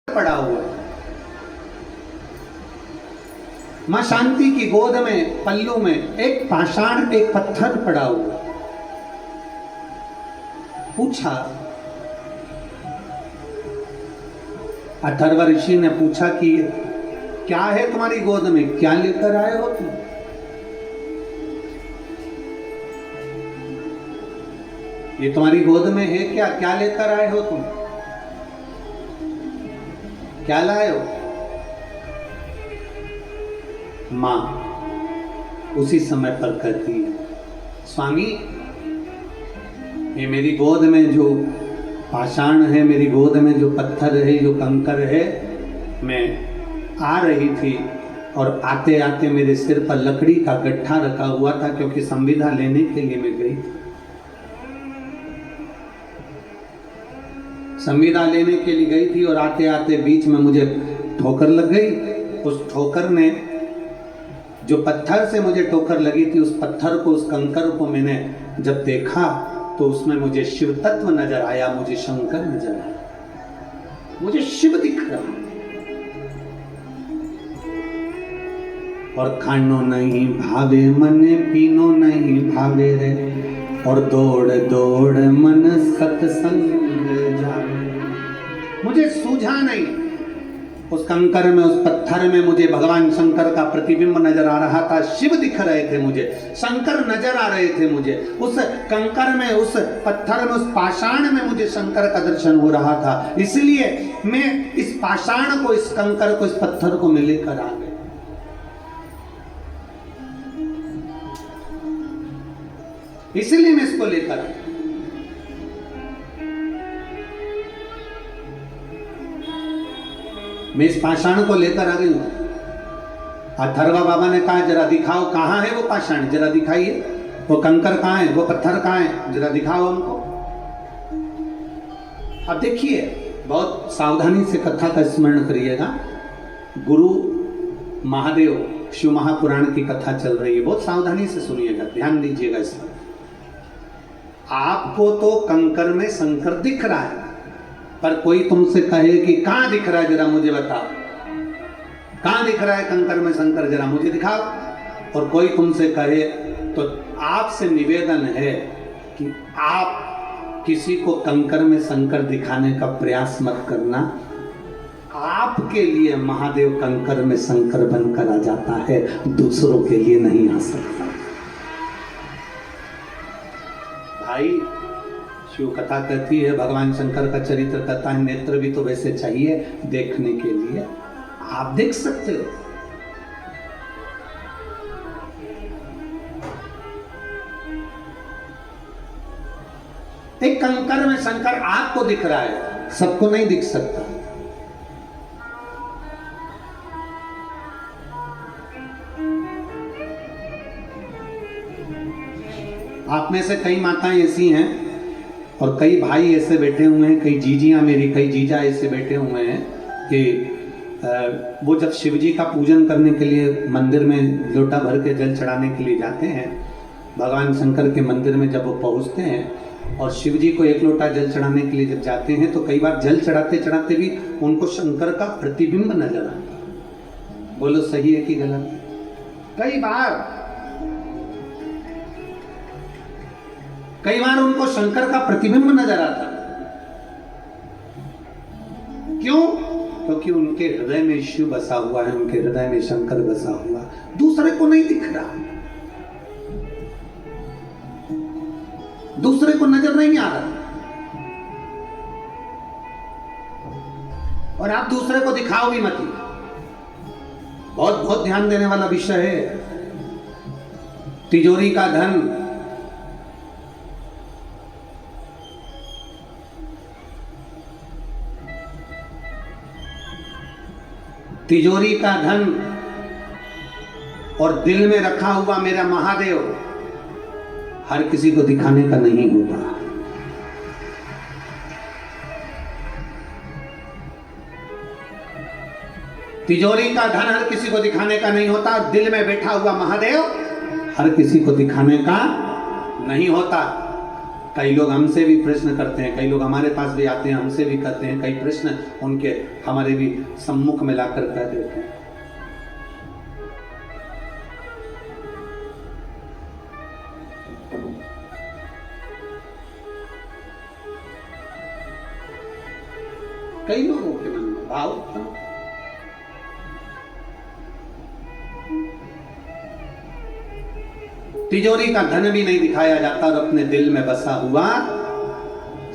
पड़ा हुआ है। मां शांति की गोद में पल्लू में एक पाषाण, एक पत्थर पड़ा हुआ। पूछा, अथर्व ऋषि ने पूछा कि क्या है तुम्हारी गोद में, क्या लेकर आए हो तुम? ये तुम्हारी गोद में है क्या, क्या लेकर आए हो तुम, क्या लाए हो? मां उसी समय पर कहती है, स्वामी ये मेरी गोद में जो पाषाण है, मेरी गोद में जो पत्थर है, जो कंकर है, मैं आ रही थी और आते आते मेरे सिर पर लकड़ी का गट्ठा रखा हुआ था, क्योंकि संविदा लेने के लिए मैं गई थी। संविदा लेने के लिए गई थी और आते आते बीच में मुझे ठोकर लग गई। उस ठोकर ने, जो पत्थर से मुझे ठोकर लगी थी, उस पत्थर को, उस कंकर को मैंने जब देखा तो उसमें मुझे शिव तत्व नजर आया, मुझे शंकर नजर आया, मुझे शिव दिख रहा। और खानो नहीं भावे मने, पीनो नहीं भावे रे, और दौड़ दौड़ मन सत्संग जाए। मुझे सूझा नहीं, उस कंकर में, उस पत्थर में मुझे भगवान शंकर का प्रतिबिंब नजर आ रहा था, शिव दिख रहे थे मुझे, शंकर नजर आ रहे थे मुझे, उस कंकर में, उस पत्थर में, उस पाषाण में मुझे शंकर का दर्शन हो रहा था। इसलिए मैं इस पाषाण को, इस कंकर को, इस पत्थर को मैं लेकर आ गया। इसलिए मैं इसको लेकर आया। मैं इस पाषाण को लेकर आ गई हूं। अथर्वा बाबा ने कहा, जरा दिखाओ कहां है वो पाषाण, जरा दिखाइए, वो कंकर कहां है, वो पत्थर कहां है, जरा दिखाओ हमको। अब देखिए, बहुत सावधानी से कथा का स्मरण करिएगा। गुरु महादेव शिव महापुराण की कथा चल रही है, बहुत सावधानी से सुनिएगा, ध्यान दीजिएगा इस पर। आपको तो कंकर में शंकर दिख रहा है, पर कोई तुमसे कहे कि कहां दिख रहा है, जरा मुझे बताओ, कहां दिख रहा है कंकर में शंकर, जरा मुझे दिखाओ। और कोई तुमसे कहे तो आपसे निवेदन है कि आप किसी को कंकर में शंकर दिखाने का प्रयास मत करना। आपके लिए महादेव कंकर में शंकर बनकर आ जाता है, दूसरों के लिए नहीं आ सकता। भाई, शिव कथा कहती है, भगवान शंकर का चरित्र कहता है, नेत्र भी तो वैसे चाहिए देखने के लिए। आप देख सकते हो। एक कंकर में शंकर आपको दिख रहा है, सबको नहीं दिख सकता। आप में से कई माताएं ऐसी हैं और कई भाई ऐसे बैठे हुए हैं, कई जीजियां, मेरी कई जीजा ऐसे बैठे हुए हैं कि वो जब शिव जी का पूजन करने के लिए मंदिर में लोटा भर के जल चढ़ाने के लिए जाते हैं, भगवान शंकर के मंदिर में जब वो पहुंचते हैं और शिव जी को एक लोटा जल चढ़ाने के लिए जब जाते हैं, तो कई बार जल चढ़ाते चढ़ाते भी उनको शंकर का प्रतिबिंब नजर आता है। बोलो सही है कि गलत? कई बार उनको शंकर का प्रतिबिंब नजर आता। क्यों? क्योंकि उनके हृदय में शिव बसा हुआ है, उनके हृदय में शंकर बसा हुआ, दूसरे को नहीं दिख रहा, दूसरे को नजर नहीं आ रहा। और आप दूसरे को दिखाओ भी मत। बहुत बहुत ध्यान देने वाला विषय है। तिजोरी का धन, तिजोरी का धन और दिल में रखा हुआ मेरा महादेव हर किसी को दिखाने का नहीं होता। तिजोरी का धन हर किसी को दिखाने का नहीं होता, दिल में बैठा हुआ महादेव हर किसी को दिखाने का नहीं होता। कई लोग हमसे भी प्रश्न करते हैं, कई लोग हमारे पास भी आते हैं, हमसे भी करते हैं, कई प्रश्न उनके हमारे भी सम्मुख में लाकर कह देते हैं। कई लोगों के मन में भाव उत्पन्न, तिजोरी का धन भी नहीं दिखाया जाता और अपने दिल में बसा हुआ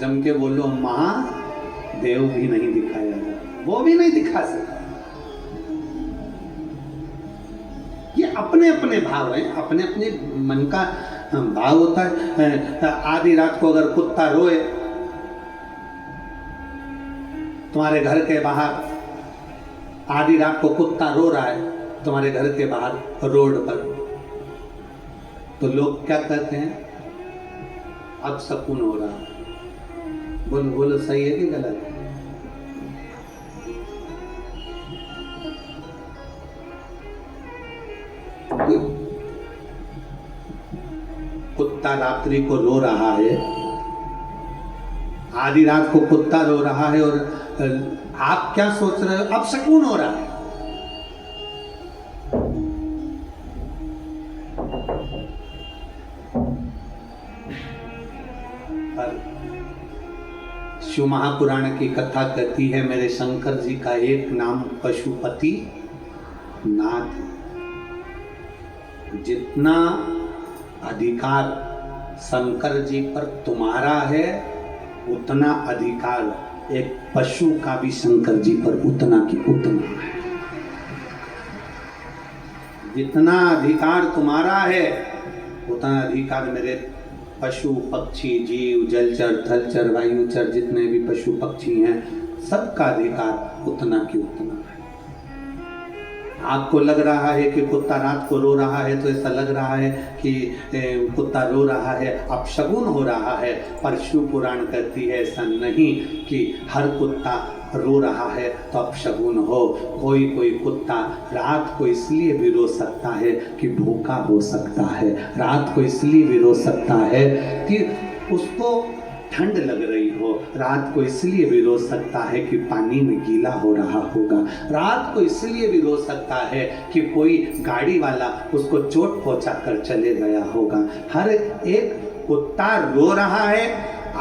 जम के बोलो महादेव भी नहीं दिखाया जाता, वो भी नहीं दिखा सकता। ये अपने अपने भाव हैं, अपने अपने मन का भाव होता है। आधी रात को अगर कुत्ता रोए तुम्हारे घर के बाहर, आधी रात को कुत्ता रो रहा है तुम्हारे घर के बाहर रोड पर, तो लोग क्या कहते हैं? अब सकून हो रहा है। बोलो बोलो, सही है कि गलत है? कुत्ता रात्रि को रो रहा है, आधी रात को कुत्ता रो रहा है और आप क्या सोच रहे हो? अब सकून हो रहा है। शिव महापुराण की कथा कहती है, मेरे शंकर जी का एक नाम पशुपति नाथ है। जितना अधिकार शंकर जी पर तुम्हारा है, उतना अधिकार एक पशु का भी शंकर जी पर उतना की उतना है। जितना अधिकार तुम्हारा है, उतना अधिकार मेरे पशु पक्षी जीव जलचर थलचर वायुचर जितने भी पशु पक्षी हैं, सबका अधिकार उतना की उतना है। आपको लग रहा है कि कुत्ता रात को रो रहा है तो ऐसा लग रहा है कि कुत्ता रो रहा है अपशगुन हो रहा है, पर शिव पुराण कहती है ऐसा नहीं कि हर कुत्ता रो रहा है तो अपशगुन हो। कोई कोई कुत्ता रात को इसलिए भी रो सकता है कि भूखा हो सकता है, रात को इसलिए भी रो सकता है कि उसको ठंड लग रही हो, रात को इसलिए भी रो सकता है कि पानी में गीला हो रहा होगा, रात को इसलिए भी रो सकता है कि कोई गाड़ी वाला उसको चोट पहुंचा कर चले गया होगा। हर एक कुत्ता रो रहा है,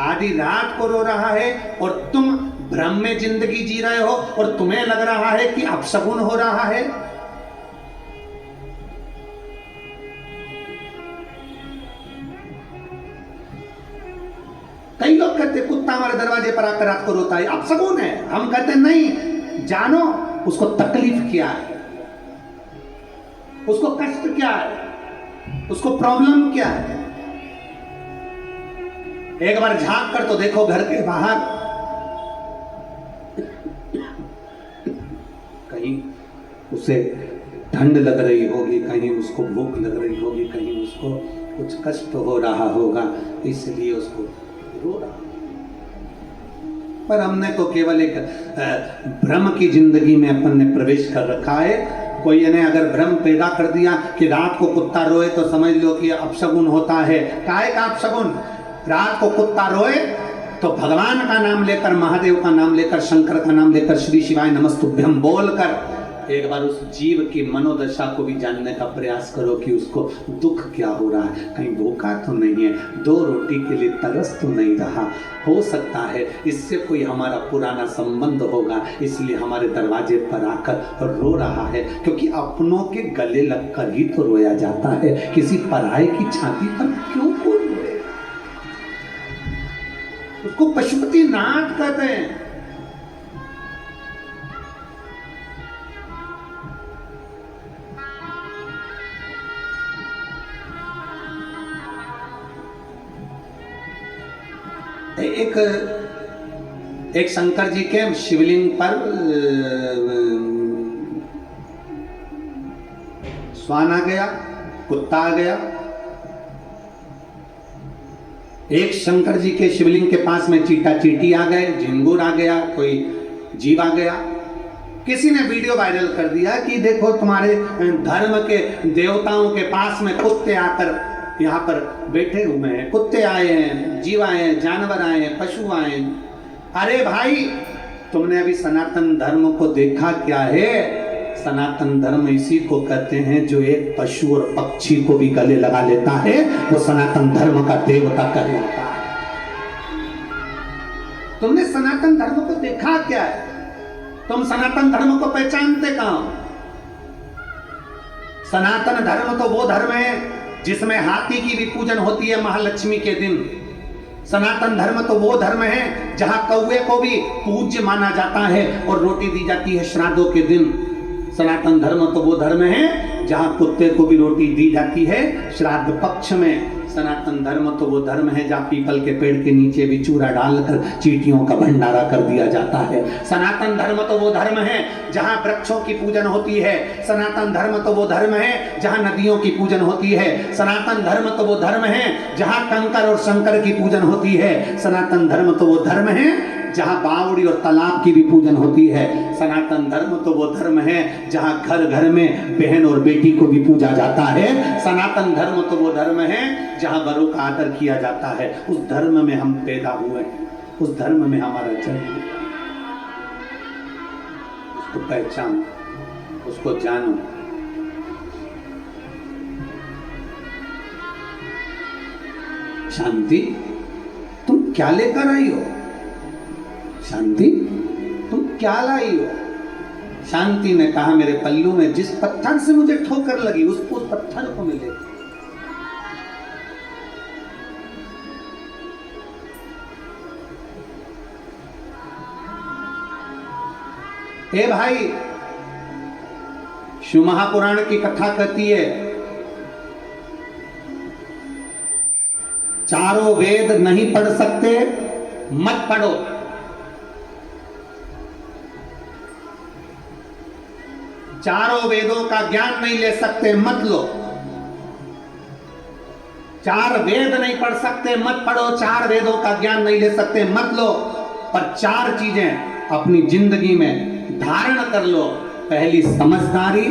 आधी रात को रो रहा है, और तुम भ्रम में जिंदगी जी रहे हो और तुम्हें लग रहा है कि अपशगुन हो रहा है। कई लोग कहते कुत्ता हमारे दरवाजे पर आकर रात को रोता है अपशगुन है। हम कहते नहीं, जानो उसको तकलीफ क्या है, उसको कष्ट क्या है, उसको प्रॉब्लम क्या है। एक बार झांक कर तो देखो घर के बाहर, कहीं उसे ठंड लग रही होगी, कहीं उसको भूख लग रही होगी, कहीं उसको कुछ कष्ट हो रहा होगा, इसलिए उसको रो रहा। पर हमने तो केवल एक भ्रम की जिंदगी में अपन ने प्रवेश कर रखा है। कोई ने अगर भ्रम पैदा कर दिया कि रात को कुत्ता रोए तो समझ लो कि अपशगुन होता है। काहे का अपशगुन? रात को कुत्ता रोए तो भगवान का नाम लेकर, महादेव का नाम लेकर, शंकर का नाम लेकर, श्री शिवाय नमस्तुभ्यम बोलकर एक बार उस जीव की मनोदशा को भी जानने का प्रयास करो कि उसको दुख क्या हो रहा है। कहीं भूखा तो नहीं है, दो रोटी के लिए तरस तो नहीं रहा। हो सकता है इससे कोई हमारा पुराना संबंध होगा, इसलिए हमारे दरवाजे पर आकर रो रहा है। क्योंकि अपनों के गले लगकर ही तो रोया जाता है, किसी पराये की छाती पर क्यों कोई रोए। उसको पशुपति नाथ कहते हैं। एक शंकर जी के शिवलिंग पर श्वान आ गया, कुत्ता आ गया। एक शंकर जी के शिवलिंग के पास में चीटा चीटी आ गए, झिंगुर आ गया, कोई जीव आ गया। किसी ने वीडियो वायरल कर दिया कि देखो तुम्हारे धर्म के देवताओं के पास में कुत्ते आकर यहाँ पर बैठे हुए हैं, कुत्ते आए हैं, जीव आए हैं, जानवर आए हैं, पशु आए हैं। अरे भाई, तुमने अभी सनातन धर्म को देखा क्या है? सनातन धर्म इसी को कहते हैं जो एक पशु और पक्षी को भी गले लगा लेता है, वो सनातन धर्म का देवता कहलाता है। तुमने सनातन धर्म को देखा क्या है? तुम सनातन धर्म को पहचानते कहां? सनातन धर्म तो वो धर्म है जिसमें हाथी की भी पूजन होती है महालक्ष्मी के दिन। सनातन धर्म तो वो धर्म है जहां कौवे को भी पूज्य माना जाता है और रोटी दी जाती है श्राद्धों के दिन। सनातन धर्म तो वो धर्म है जहां कुत्ते को भी रोटी दी जाती है श्राद्ध पक्ष में। सनातन धर्म तो वो धर्म है जहां पीपल के पेड़ के नीचे भी चूरा डालकर चींटियों का भंडारा कर दिया जाता है। सनातन धर्म तो वो धर्म है जहां वृक्षों की पूजन होती है। सनातन धर्म तो वो धर्म है जहां नदियों की पूजन होती है। सनातन धर्म तो वो धर्म है जहां कंकर और शंकर की पूजन होती है। सनातन धर्म तो वो धर्म है जहां बावड़ी और तालाब की भी पूजन होती है। सनातन धर्म तो वो धर्म है जहां घर घर में बहन और बेटी को भी पूजा जाता है। सनातन धर्म तो वो धर्म है जहां बड़ों का आदर किया जाता है। उस धर्म में हम पैदा हुए हैं, उस धर्म में हमारा जन्म। उसको पहचानो, उसको जानो। शांति, तुम क्या लेकर आई हो? शांति, तुम क्या लाई हो? शांति ने कहा, मेरे पल्लू में जिस पत्थर से मुझे ठोकर लगी उस पत्थर को मिले। हे भाई, शिव महापुराण की कथा कहती है, चारों वेद नहीं पढ़ सकते मत पढ़ो। चारों वेदों का ज्ञान नहीं ले सकते मत लो। चार वेद नहीं पढ़ सकते मत पढ़ो। चार वेदों का ज्ञान नहीं ले सकते मत लो। पर चार चीजें अपनी जिंदगी में धारण कर लो। पहली समझदारी,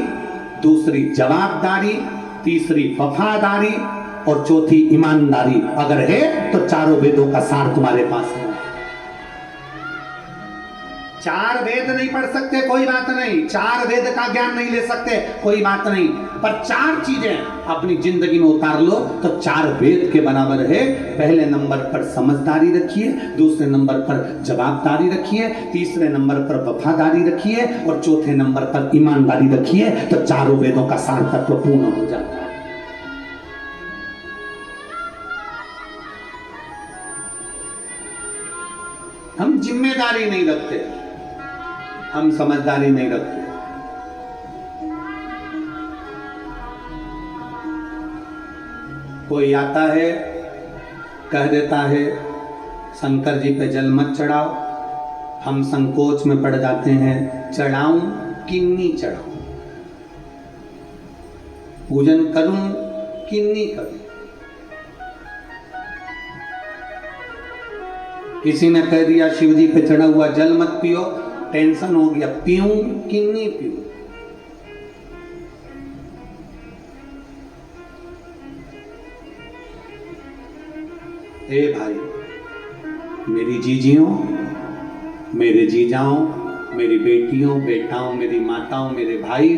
दूसरी जवाबदारी, तीसरी वफादारी और चौथी ईमानदारी अगर है तो चारों वेदों का सार तुम्हारे पास है। चार वेद नहीं पढ़ सकते कोई बात नहीं, चार वेद का ज्ञान नहीं ले सकते कोई बात नहीं, पर चार चीजें अपनी जिंदगी में उतार लो तो चार वेद के बराबर है। पहले नंबर पर समझदारी रखिए, दूसरे नंबर पर जवाबदारी रखिए, तीसरे नंबर पर वफादारी रखिए और चौथे नंबर पर ईमानदारी रखिए, तो चारों वेदों का सार तत्व पूर्ण हो जाता है। हम जिम्मेदारी नहीं रखते, हम समझदारी नहीं रखते। कोई आता है कह देता है शंकर जी पे जल मत चढ़ाओ, हम संकोच में पड़ जाते हैं, चढ़ाऊं कि नहीं चढ़ाऊं, पूजन करूं कि नहीं करूं। किसी ने कह दिया शिव जी पे चढ़ा हुआ जल मत पियो, टेंशन हो गया, पीऊं कि नहीं पीऊं। ए भाई, मेरी जीजियों, मेरे जीजाओं, मेरी बेटियों, बेटाओं, मेरी माताओं, मेरे भाई,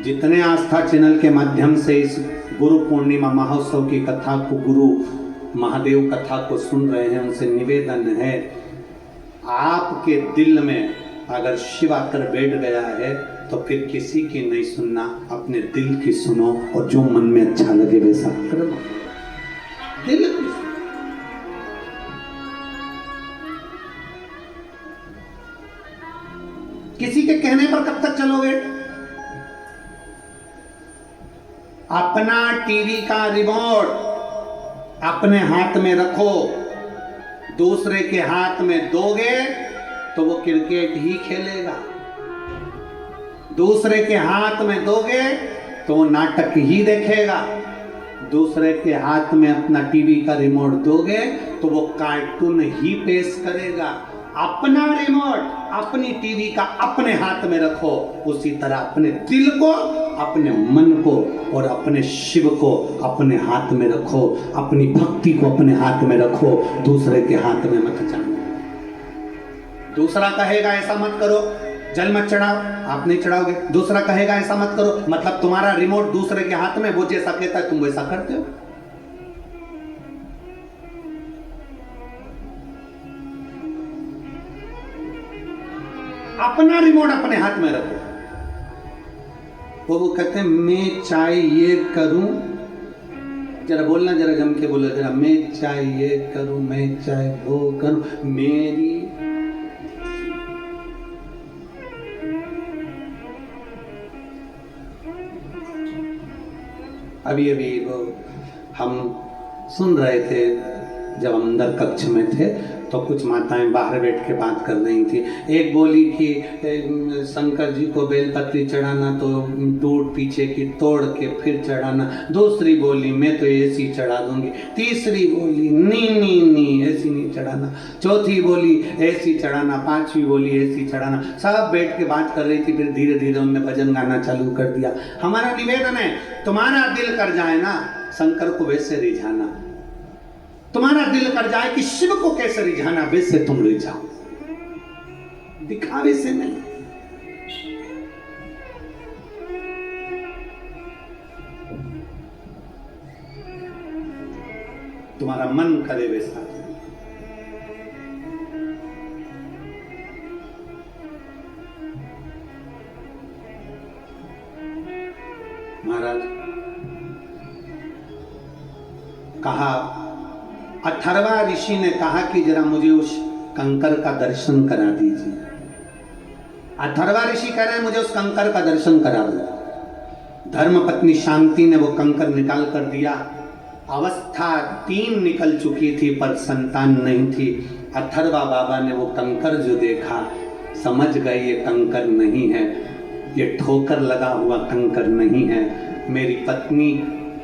जितने आस्था चैनल के माध्यम से इस गुरु पूर्णिमा महोत्सव की कथा को, गुरु महादेव कथा को सुन रहे हैं, उनसे निवेदन है, आपके दिल में अगर शिव आकर बैठ गया है तो फिर किसी की नहीं सुनना, अपने दिल की सुनो और जो मन में अच्छा लगे वैसा करो। दिल की सुनो। किसी के कहने पर कब तक चलोगे? अपना टीवी का रिमोट अपने हाथ में रखो, दूसरे के हाथ में दोगे तो वो क्रिकेट ही खेलेगा, दूसरे के हाथ में दोगे तो वो नाटक ही देखेगा, दूसरे के हाथ में अपना टीवी का रिमोट दोगे तो वो कार्टून ही पेश करेगा। अपना रिमोट, अपनी टीवी का अपने हाथ में रखो, उसी तरह अपने दिल को अपने मन को और अपने शिव को अपने हाथ में रखो, अपनी भक्ति को अपने हाथ में रखो, दूसरे के हाथ में मत जानो। दूसरा कहेगा ऐसा मत करो, जल मत चढ़ाओ, आप नहीं चढ़ाओगे। दूसरा कहेगा ऐसा मत करो, मतलब तुम्हारा रिमोट दूसरे के हाथ में, वो जैसा कहता है तुम वैसा करते हो। अपना रिमोट अपने हाथ में रखो। वो कहते हैं मैं चाहे ये करूं, जरा बोलना, जरा जम के बोलो जरा, मैं चाहे ये करूं, मैं चाहे वो करूं, मेरी अभी अभी वो हम सुन रहे थे जब हम अंदर कक्ष में थे तो कुछ माताएं बाहर बैठ के बात कर रही थी। एक बोली कि शंकर जी को बेलपत्री चढ़ाना तो टूट पीछे की तोड़ के फिर चढ़ाना। दूसरी बोली मैं तो ऐसी चढ़ा दूंगी। तीसरी बोली नी ऐसी नहीं चढ़ाना। चौथी बोली ऐसी चढ़ाना। पांचवी बोली ऐसी चढ़ाना। सब बैठ के बात कर रही थी। फिर धीरे धीरे उनने भजन गाना चालू कर दिया। हमारा निवेदन है, तुम्हारा दिल कर जाए ना शंकर को वैसे रिझाना, तुम्हारा दिल कर जाए कि शिव को कैसे रिझाना वैसे तुम रिझाओ, दिखावे से नहीं। तुम्हारा मन करे वैसा। महाराज कहा, अथर्वा ऋषि ने कहा कि जरा मुझे उस कंकर का दर्शन करा दीजिए। अथर्वा ऋषि कह रहे हैं मुझे उस कंकर का दर्शन करा दो। धर्म पत्नी शांति ने वो कंकर निकाल कर दिया। अवस्था 3 निकल चुकी थी पर संतान नहीं थी। अथर्वा बाबा ने वो कंकर जो देखा समझ गए ये कंकर नहीं है, ये ठोकर लगा हुआ कंकर नहीं है। मेरी पत्नी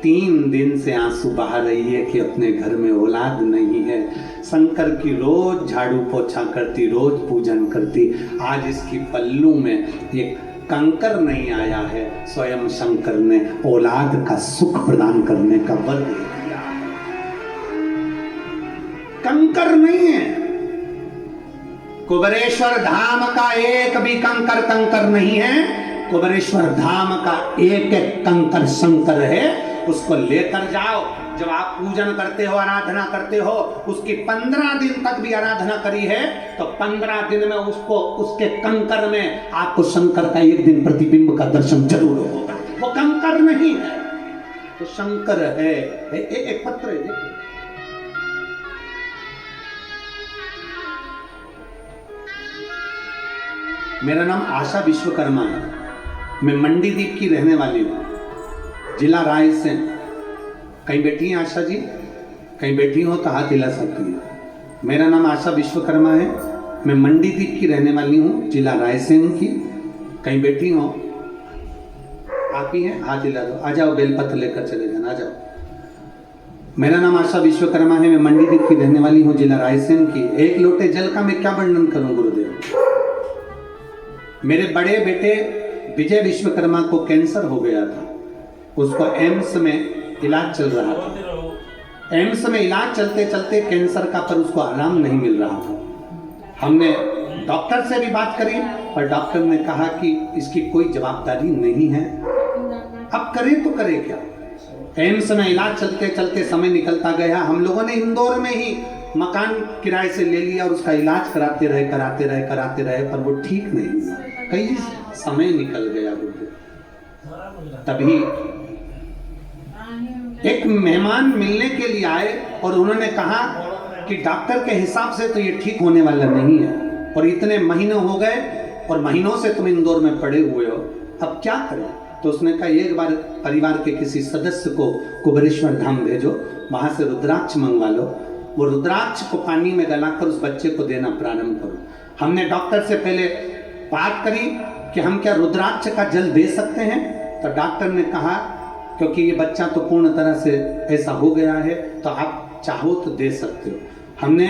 3 दिन से आंसू बहा रही है कि अपने घर में औलाद नहीं है। शंकर की रोज झाड़ू पोछा करती, रोज पूजन करती। आज इसकी पल्लू में ये कंकर नहीं आया है। स्वयं शंकर ने औलाद का सुख प्रदान करने का वर दिया। कंकर नहीं है। कुबेरेश्वर धाम का एक भी कंकर नहीं है। कुबेरेश्वर धाम का एक एक कंकर शंकर है। उसको लेकर जाओ। जब आप पूजन करते हो, आराधना करते हो, उसकी 15 दिन तक भी आराधना करी है तो 15 दिन में उसको उसके कंकर में आपको शंकर का एक दिन प्रतिबिंब का दर्शन जरूर होगा। वो कंकर नहीं है तो शंकर है। एक पत्र है देखो। मेरा नाम आशा विश्वकर्मा है। मैं मंडीदीप की रहने वाली हूँ, जिला रायसेन। कहीं बैठी हैं आशा जी? कहीं बैठी हो तो हाथ हिला सकती है। मेरा नाम आशा विश्वकर्मा है। मैं मंडीदीप की रहने वाली हूँ, जिला रायसेन की। कहीं बैठी हो? आप ही हैं? हाथ हिला दो। आ जाओ, बेलपत्र लेकर चले जाना। आ जाओ। मेरा नाम आशा विश्वकर्मा है। मैं मंडीदीप की रहने वाली हूँ, जिला रायसेन की। एक लोटे जल का मैं क्या वर्णन करूँ गुरुदेव। मेरे बड़े बेटे विजय विश्वकर्मा को कैंसर हो गया था। उसको एम्स में इलाज चल रहा था। एम्स में इलाज चलते चलते कैंसर का पर उसको आराम नहीं मिल रहा था। हमने डॉक्टर से भी बात करी पर डॉक्टर ने कहा कि इसकी कोई जवाबदारी नहीं है। अब करे तो करे क्या। एम्स में इलाज चलते चलते समय निकलता गया। हम लोगों ने इंदौर में ही मकान किराए से ले लिया और उसका इलाज कराते रहे पर वो ठीक नहीं हुआ। कई समय निकल गया। तभी एक मेहमान मिलने के लिए आए और उन्होंने कहा कि डॉक्टर के हिसाब से तो ये ठीक होने वाला नहीं है और इतने महीने हो गए और महीनों से तुम इंदौर में पड़े हुए हो, अब क्या करें। तो उसने कहा एक बार परिवार के किसी सदस्य को कुबेरेश्वर धाम भेजो, वहां से रुद्राक्ष मंगवा लो। वो रुद्राक्ष को पानी में गलाकर उस बच्चे को देना प्रारंभ करो। हमने डॉक्टर से पहले बात करी कि हम क्या रुद्राक्ष का जल दे सकते हैं, तो डॉक्टर ने कहा क्योंकि ये बच्चा तो पूर्ण तरह से ऐसा हो गया है तो आप चाहो तो दे सकते हो। हमने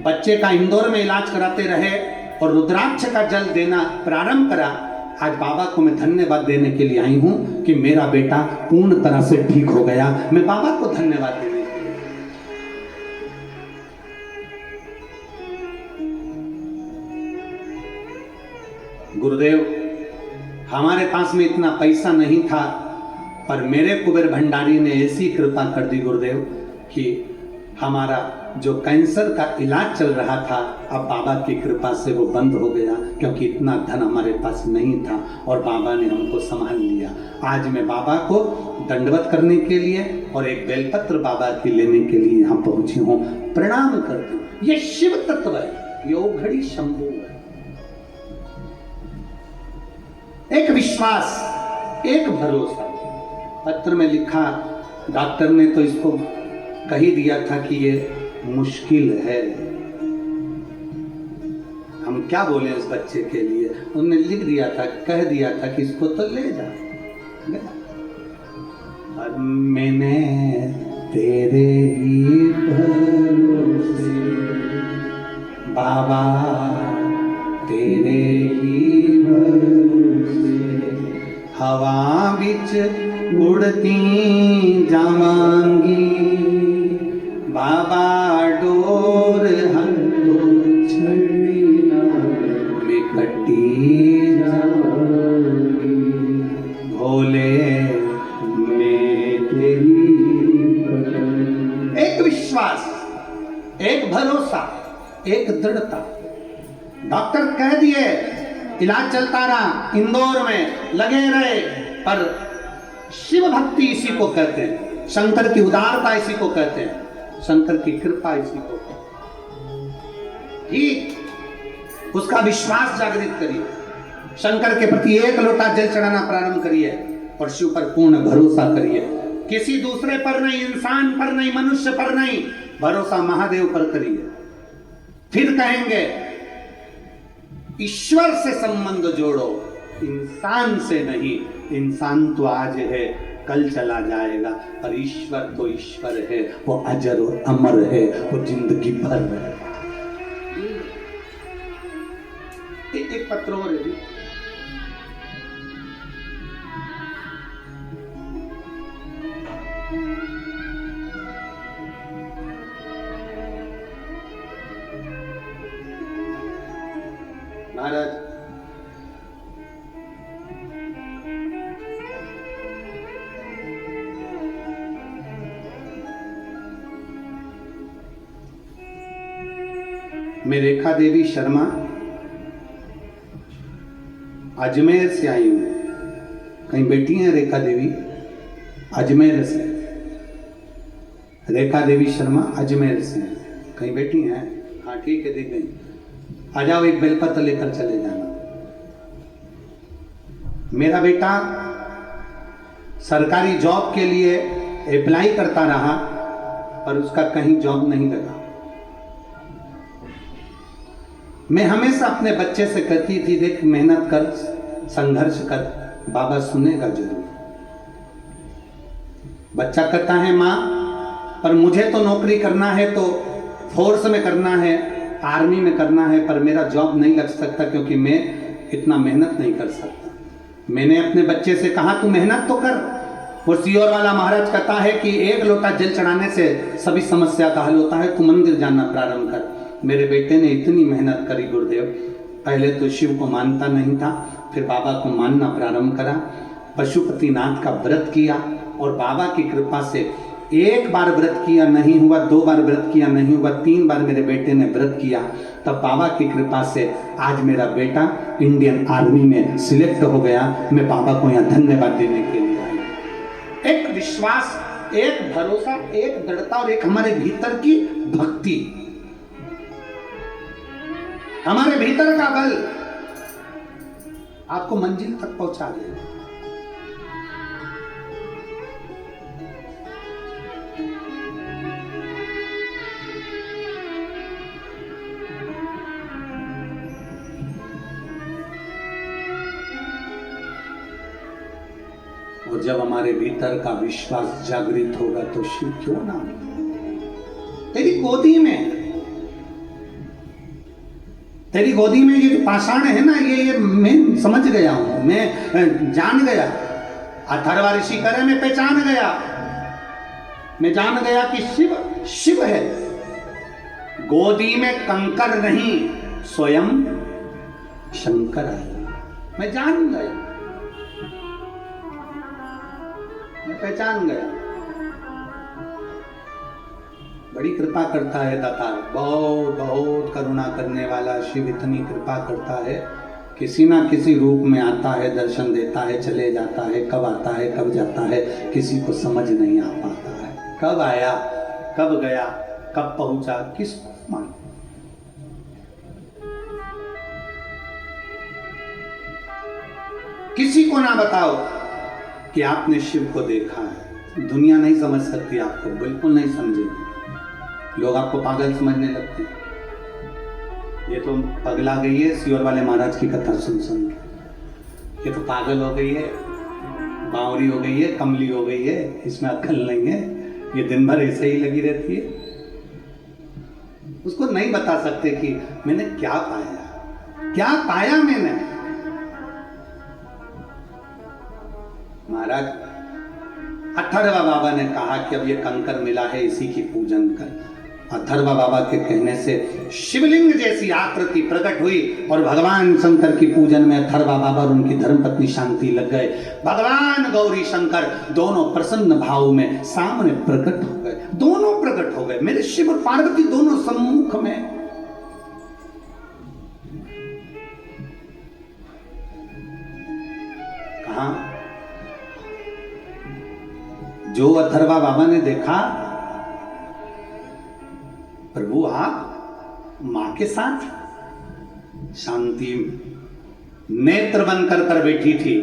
बच्चे का इंदौर में इलाज कराते रहे और रुद्राक्ष का जल देना प्रारंभ करा। आज बाबा को मैं धन्यवाद देने के लिए आई हूं कि मेरा बेटा पूर्ण तरह से ठीक हो गया। मैं बाबा को धन्यवाद देने के लिए। गुरुदेव, हमारे पास में इतना पैसा नहीं था, पर मेरे कुबेर भंडारी ने ऐसी कृपा कर दी गुरुदेव कि हमारा जो कैंसर का इलाज चल रहा था, अब बाबा की कृपा से वो बंद हो गया, क्योंकि इतना धन हमारे पास नहीं था और बाबा ने हमको संभाल लिया। आज मैं बाबा को दंडवत करने के लिए और एक बेलपत्र बाबा की लेने के लिए यहाँ पहुंची हूँ। प्रणाम करती हूँ। ये शिव तत्व है, ये ओघड़ी शंभु है। एक विश्वास, एक भरोसा। पत्र में लिखा, डॉक्टर ने तो इसको कह ही दिया था कि ये मुश्किल है। हम क्या बोले उस बच्चे के लिए, उन्होंने लिख दिया था, कह दिया था कि इसको तो ले जा। और मैंने तेरे ही भरोसे बाबा, तेरे ही भरोसे हवा बिच उड़ती जावांगी बाबा, डोर हंतो छड़ी ना में कटी जावांगी भोले में तेरी। एक विश्वास, एक भरोसा, एक दृढ़ता। डॉक्टर कह दिए, इलाज चलता रहा, इंदौर में लगे रहे, पर शिव भक्ति इसी को कहते हैं, शंकर की उदारता इसी को कहते हैं, शंकर की कृपा इसी को ही। उसका विश्वास जागृत करिए, शंकर के प्रति एक लोटा जल चढ़ाना प्रारंभ करिए और शिव पर पूर्ण भरोसा करिए। किसी दूसरे पर नहीं, इंसान पर नहीं, मनुष्य पर नहीं, भरोसा महादेव पर करिए। फिर कहेंगे ईश्वर से संबंध जोड़ो, इंसान से नहीं। इंसान तो आज है, कल चला जाएगा, पर ईश्वर तो ईश्वर है, वो अजर और अमर है, वो जिंदगी भर है। एक पत्र और है। महाराज, मैं रेखा देवी शर्मा अजमेर से आई हूं। कहीं बेटी हैं रेखा देवी? अजमेर से। रेखा देवी शर्मा अजमेर से कहीं बेटी हैं? हाँ ठीक है, देख गई। आ जाओ, एक बेलपत्र लेकर चले जाना। मेरा बेटा सरकारी जॉब के लिए अप्लाई करता रहा, पर उसका कहीं जॉब नहीं लगा। मैं हमेशा अपने बच्चे से कहती थी, देख मेहनत कर, संघर्ष कर, बाबा सुनेगा जरूर। बच्चा कहता है माँ, पर मुझे तो नौकरी करना है, तो फोर्स में करना है, आर्मी में करना है, पर मेरा जॉब नहीं लग सकता क्योंकि मैं इतना मेहनत नहीं कर सकता। मैंने अपने बच्चे से कहा तू मेहनत तो कर। वो सियोर वाला महाराज कहता है कि एक लोटा जल चढ़ाने से सभी समस्या का हल होता है, तू मंदिर जाना प्रारंभ कर। मेरे बेटे ने इतनी मेहनत करी गुरुदेव, पहले तो शिव को मानता नहीं था, फिर बाबा को मानना प्रारंभ करा, पशुपतिनाथ का व्रत किया और बाबा की कृपा से एक बार व्रत किया नहीं हुआ, 2 बार व्रत किया नहीं हुआ, 3 बार मेरे बेटे ने व्रत किया। तब बाबा की कृपा से आज मेरा बेटा इंडियन आर्मी में सिलेक्ट हो गया। मैं बाबा को यहाँ धन्यवाद देने के लिए आई। एक विश्वास, एक भरोसा, एक दृढ़ता और एक हमारे भीतर की भक्ति, हमारे भीतर का बल आपको मंजिल तक पहुंचा देगा। और जब हमारे भीतर का विश्वास जागृत होगा तो शिव क्यों ना तेरी गोदी में, तेरी गोदी में ये जो पाषाण है ना, ये मैं समझ गया हूं, मैं जान गया। अथर्व ऋषि करे मैं पहचान गया, मैं जान गया कि शिव शिव है। गोदी में कंकर नहीं, स्वयं शंकर आए। मैं जान गया, मैं पहचान गया। बड़ी कृपा करता है दाता, बहुत बहुत करुणा करने वाला शिव इतनी कृपा करता है, किसी ना किसी रूप में आता है, दर्शन देता है, चले जाता है, कब आता है कब जाता है किसी को समझ नहीं आ पाता है। कब आया, कब गया, कब पहुंचा, किसको मालूम। किसी को ना बताओ कि आपने शिव को देखा है, दुनिया नहीं समझ सकती आपको, बिल्कुल नहीं समझेगी। लोग आपको पागल समझने लगते हैं, ये तो पगला गई है सियोर वाले महाराज की कथा सुन सुन, ये तो पागल हो गई है, बावरी हो गई है, कमली हो गई है, इसमें अक्ल नहीं है, ये दिन भर ऐसे ही लगी रहती है। उसको नहीं बता सकते कि मैंने क्या पाया, क्या पाया मैंने। महाराज अथर्व बाबा ने कहा कि अब ये कंकर मिला है, इसी की पूजन कर। अथर्व बाबा के कहने से शिवलिंग जैसी आकृति प्रकट हुई और भगवान शंकर की पूजन में अथर्व बाबा और उनकी धर्मपत्नी शांति लग गए। भगवान गौरी शंकर दोनों प्रसन्न भाव में सामने प्रकट हो गए, दोनों प्रकट हो गए, मेरे शिव और पार्वती दोनों सम्मुख में। कहा जो अथर्वा बाबा ने देखा, प्रभु आप मां के साथ शांति नेत्र बंद कर बैठी थी,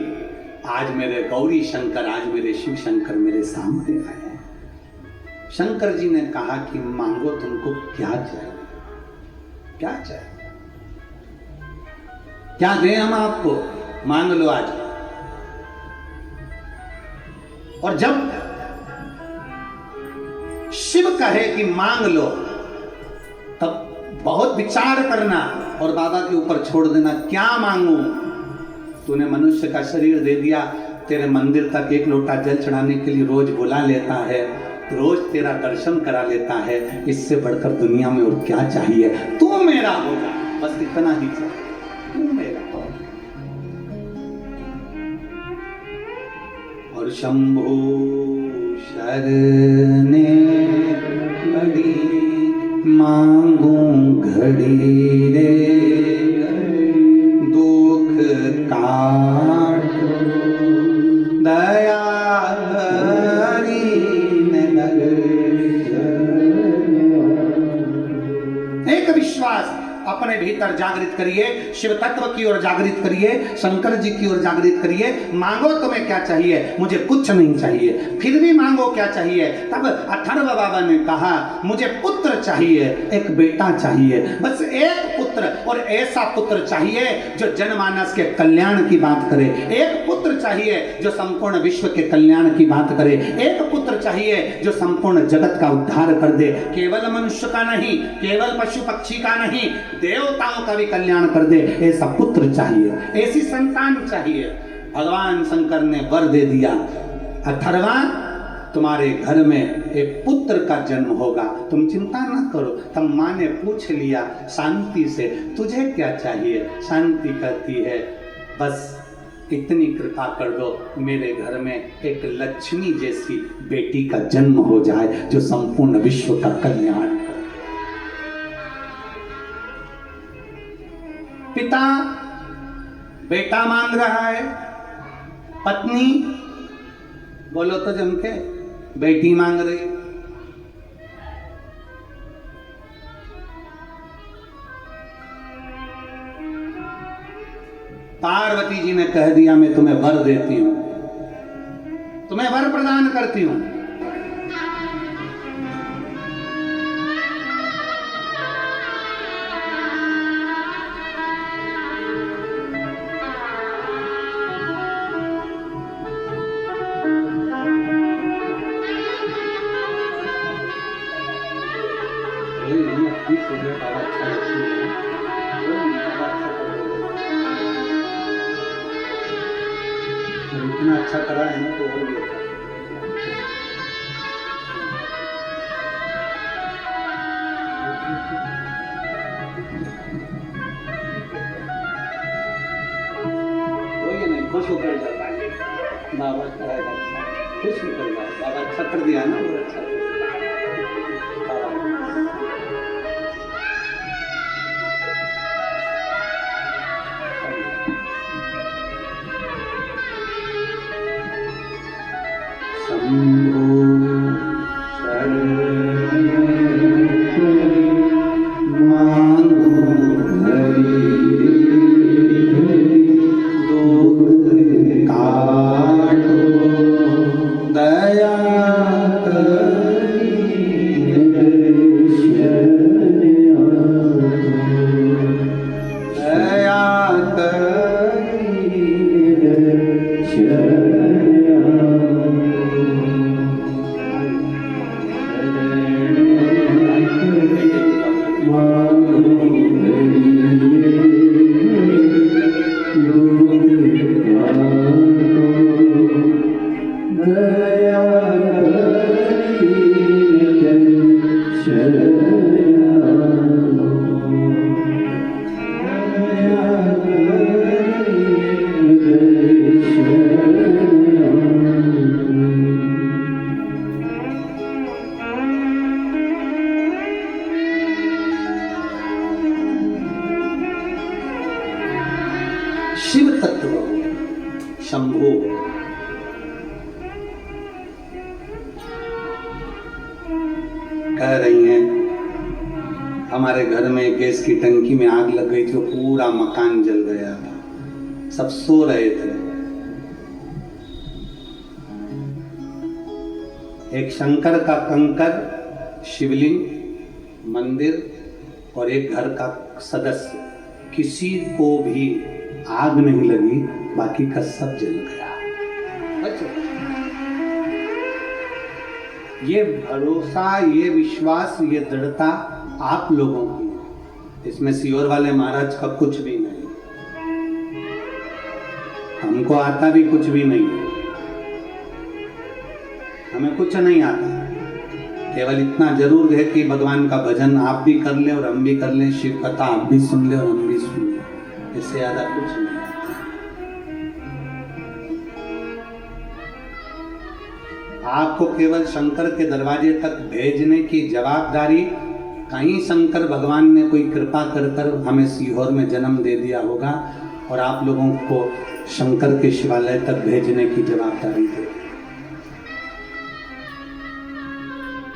आज मेरे गौरी शंकर, आज मेरे शिव शंकर मेरे सामने आए। शंकर जी ने कहा कि मांगो, तुमको क्या चाहिए, क्या चाहिए, क्या दें हम आपको, मांग लो आज। और जब शिव कहे कि मांग लो, तब बहुत विचार करना और बाबा के ऊपर छोड़ देना, क्या मांगू। तूने मनुष्य का शरीर दे दिया, तेरे मंदिर तक एक लोटा जल चढ़ाने के लिए रोज बुला लेता है, रोज तेरा दर्शन करा लेता है, इससे बढ़कर दुनिया में और क्या चाहिए। तू मेरा होगा, बस इतना ही चाहिए, तू मेरा होगा। और शंभु शरणे बड़ी मांगू घड़ी रे, दुख काट दया एक विश्वास अपने भीतर जागृत करिए, शिव तत्व की ओर जागृत करिए, शंकर जी की ओर जागृत करिए। मांगो तुम्हें क्या चाहिए, मुझे कुछ नहीं चाहिए, फिर भी मांगो क्या चाहिए। तब अथर्व बाबा ने कहा मुझे पुत्र चाहिए, एक बेटा चाहिए, बस एक पुत्र, और ऐसा पुत्र चाहिए जो जनमानस के कल्याण की बात करे, एक पुत्र चाहिए जो संपूर्ण विश्व के कल्याण की बात करे, एक पुत्र चाहिए जो संपूर्ण जगत का उद्धार कर दे, केवल मनुष्य का नहीं, केवल पशु पक्षी का नहीं, देवताओं का भी कल्याण कर दे, ऐसा पुत्र चाहिए, ऐसी संतान चाहिए। भगवान शंकर ने वर दे दिया, अथर्वा तुम्हारे घर में एक पुत्र का जन्म होगा, तुम चिंता ना करो। तब माँ ने पूछ लिया शांति से, तुझे क्या चाहिए। शांति कहती है बस इतनी कृपा कर दो, मेरे घर में एक लक्ष्मी जैसी बेटी का जन्म हो जाए जो संपूर्ण विश्व का कल्याण करे। पिता बेटा मांग रहा है, पत्नी बोलो तो जम के बेटी मांग रही। पार्वती जी ने कह दिया मैं तुम्हें वर देती हूं, तुम्हें वर प्रदान करती हूं। इतना अच्छा करा है ना तो और भी अच्छा। कोई नहीं, खुश होकर जाओ बाबा कराएगा अच्छा, खुश होकर जाओ बाबा अच्छा कर दिया ना, और अच्छा शिव तत्व शंभो। कह रही हैं हमारे घर में गैस की टंकी में आग लग गई थी, पूरा मकान जल गया था, सब सो रहे थे। एक शंकर का कंकर शिवलिंग मंदिर और एक घर का सदस्य, किसी को भी आग नहीं लगी, बाकी का सब जल गया। अच्छा, ये भरोसा, ये विश्वास, ये दृढ़ता आप लोगों की है, इसमें सीहोर वाले महाराज का कुछ भी नहीं, हमको आता भी कुछ भी नहीं है, हमें कुछ नहीं आता, केवल इतना जरूर है कि भगवान का भजन आप भी कर ले और हम भी कर ले, शिव कथा आप भी सुन ले और हम भी सुन ले, इससे ज्यादा कुछ नहीं। आपको केवल शंकर के दरवाजे तक भेजने की जवाबदारी, कहीं शंकर भगवान ने कोई कृपा कर कर हमें सीहोर में जन्म दे दिया होगा और आप लोगों को शंकर के शिवालय तक भेजने की जवाबदारी है।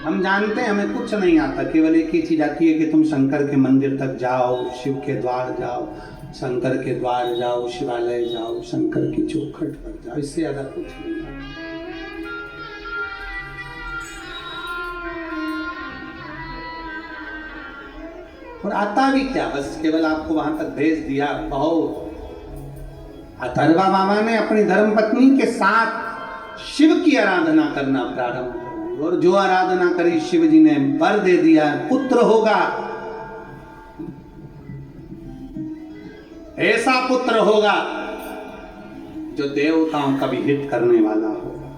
हम जानते हैं हमें कुछ नहीं आता, केवल एक ही चीज आती है कि तुम शंकर के मंदिर तक जाओ, शिव के द्वार जाओ, शंकर के द्वार जाओ, शिवालय जाओ, शंकर की चौखट पर जाओ, इससे ज्यादा कुछ नहीं। और आता भी क्या, बस केवल आपको वहां तक भेज दिया। बहुत अथर्वा बाबा ने अपनी धर्मपत्नी के साथ शिव की आराधना करना प्रारंभ किया और जो आराधना करी शिव जी ने वर दे दिया, पुत्र होगा, ऐसा पुत्र होगा जो देवताओं का भी हित करने वाला होगा।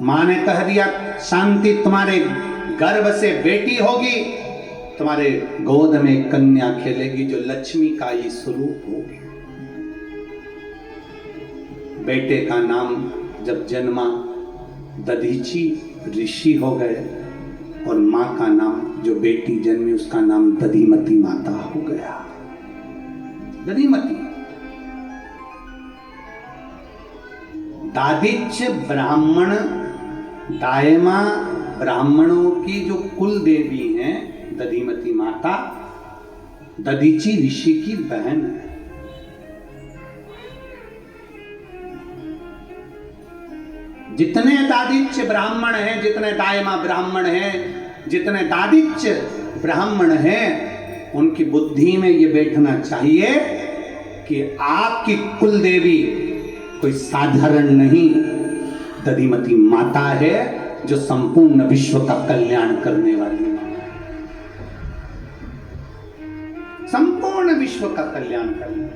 मां ने कह दिया शांति, तुम्हारे गर्भ से बेटी होगी, तुम्हारे गोद में कन्या खेलेगी जो लक्ष्मी का ही स्वरूप होगी। बेटे का नाम जब जन्मा दधीची ऋषि हो गए और मां का नाम, जो बेटी जन्मी उसका नाम दधिमती माता हो गया। दधिमती दादिच ब्राह्मण, दायमा ब्राह्मणों की जो कुल देवी हैं दधिमती माता, दधीची ऋषि की बहन है। जितने दादिच्य ब्राह्मण हैं, जितने दायमा ब्राह्मण हैं, जितने दादिच्य ब्राह्मण हैं, उनकी बुद्धि में ये बैठना चाहिए कि आपकी कुल देवी कोई साधारण नहीं, दधिमती माता है जो संपूर्ण विश्व का कल्याण करने वाली है, संपूर्ण विश्व का कल्याण करने।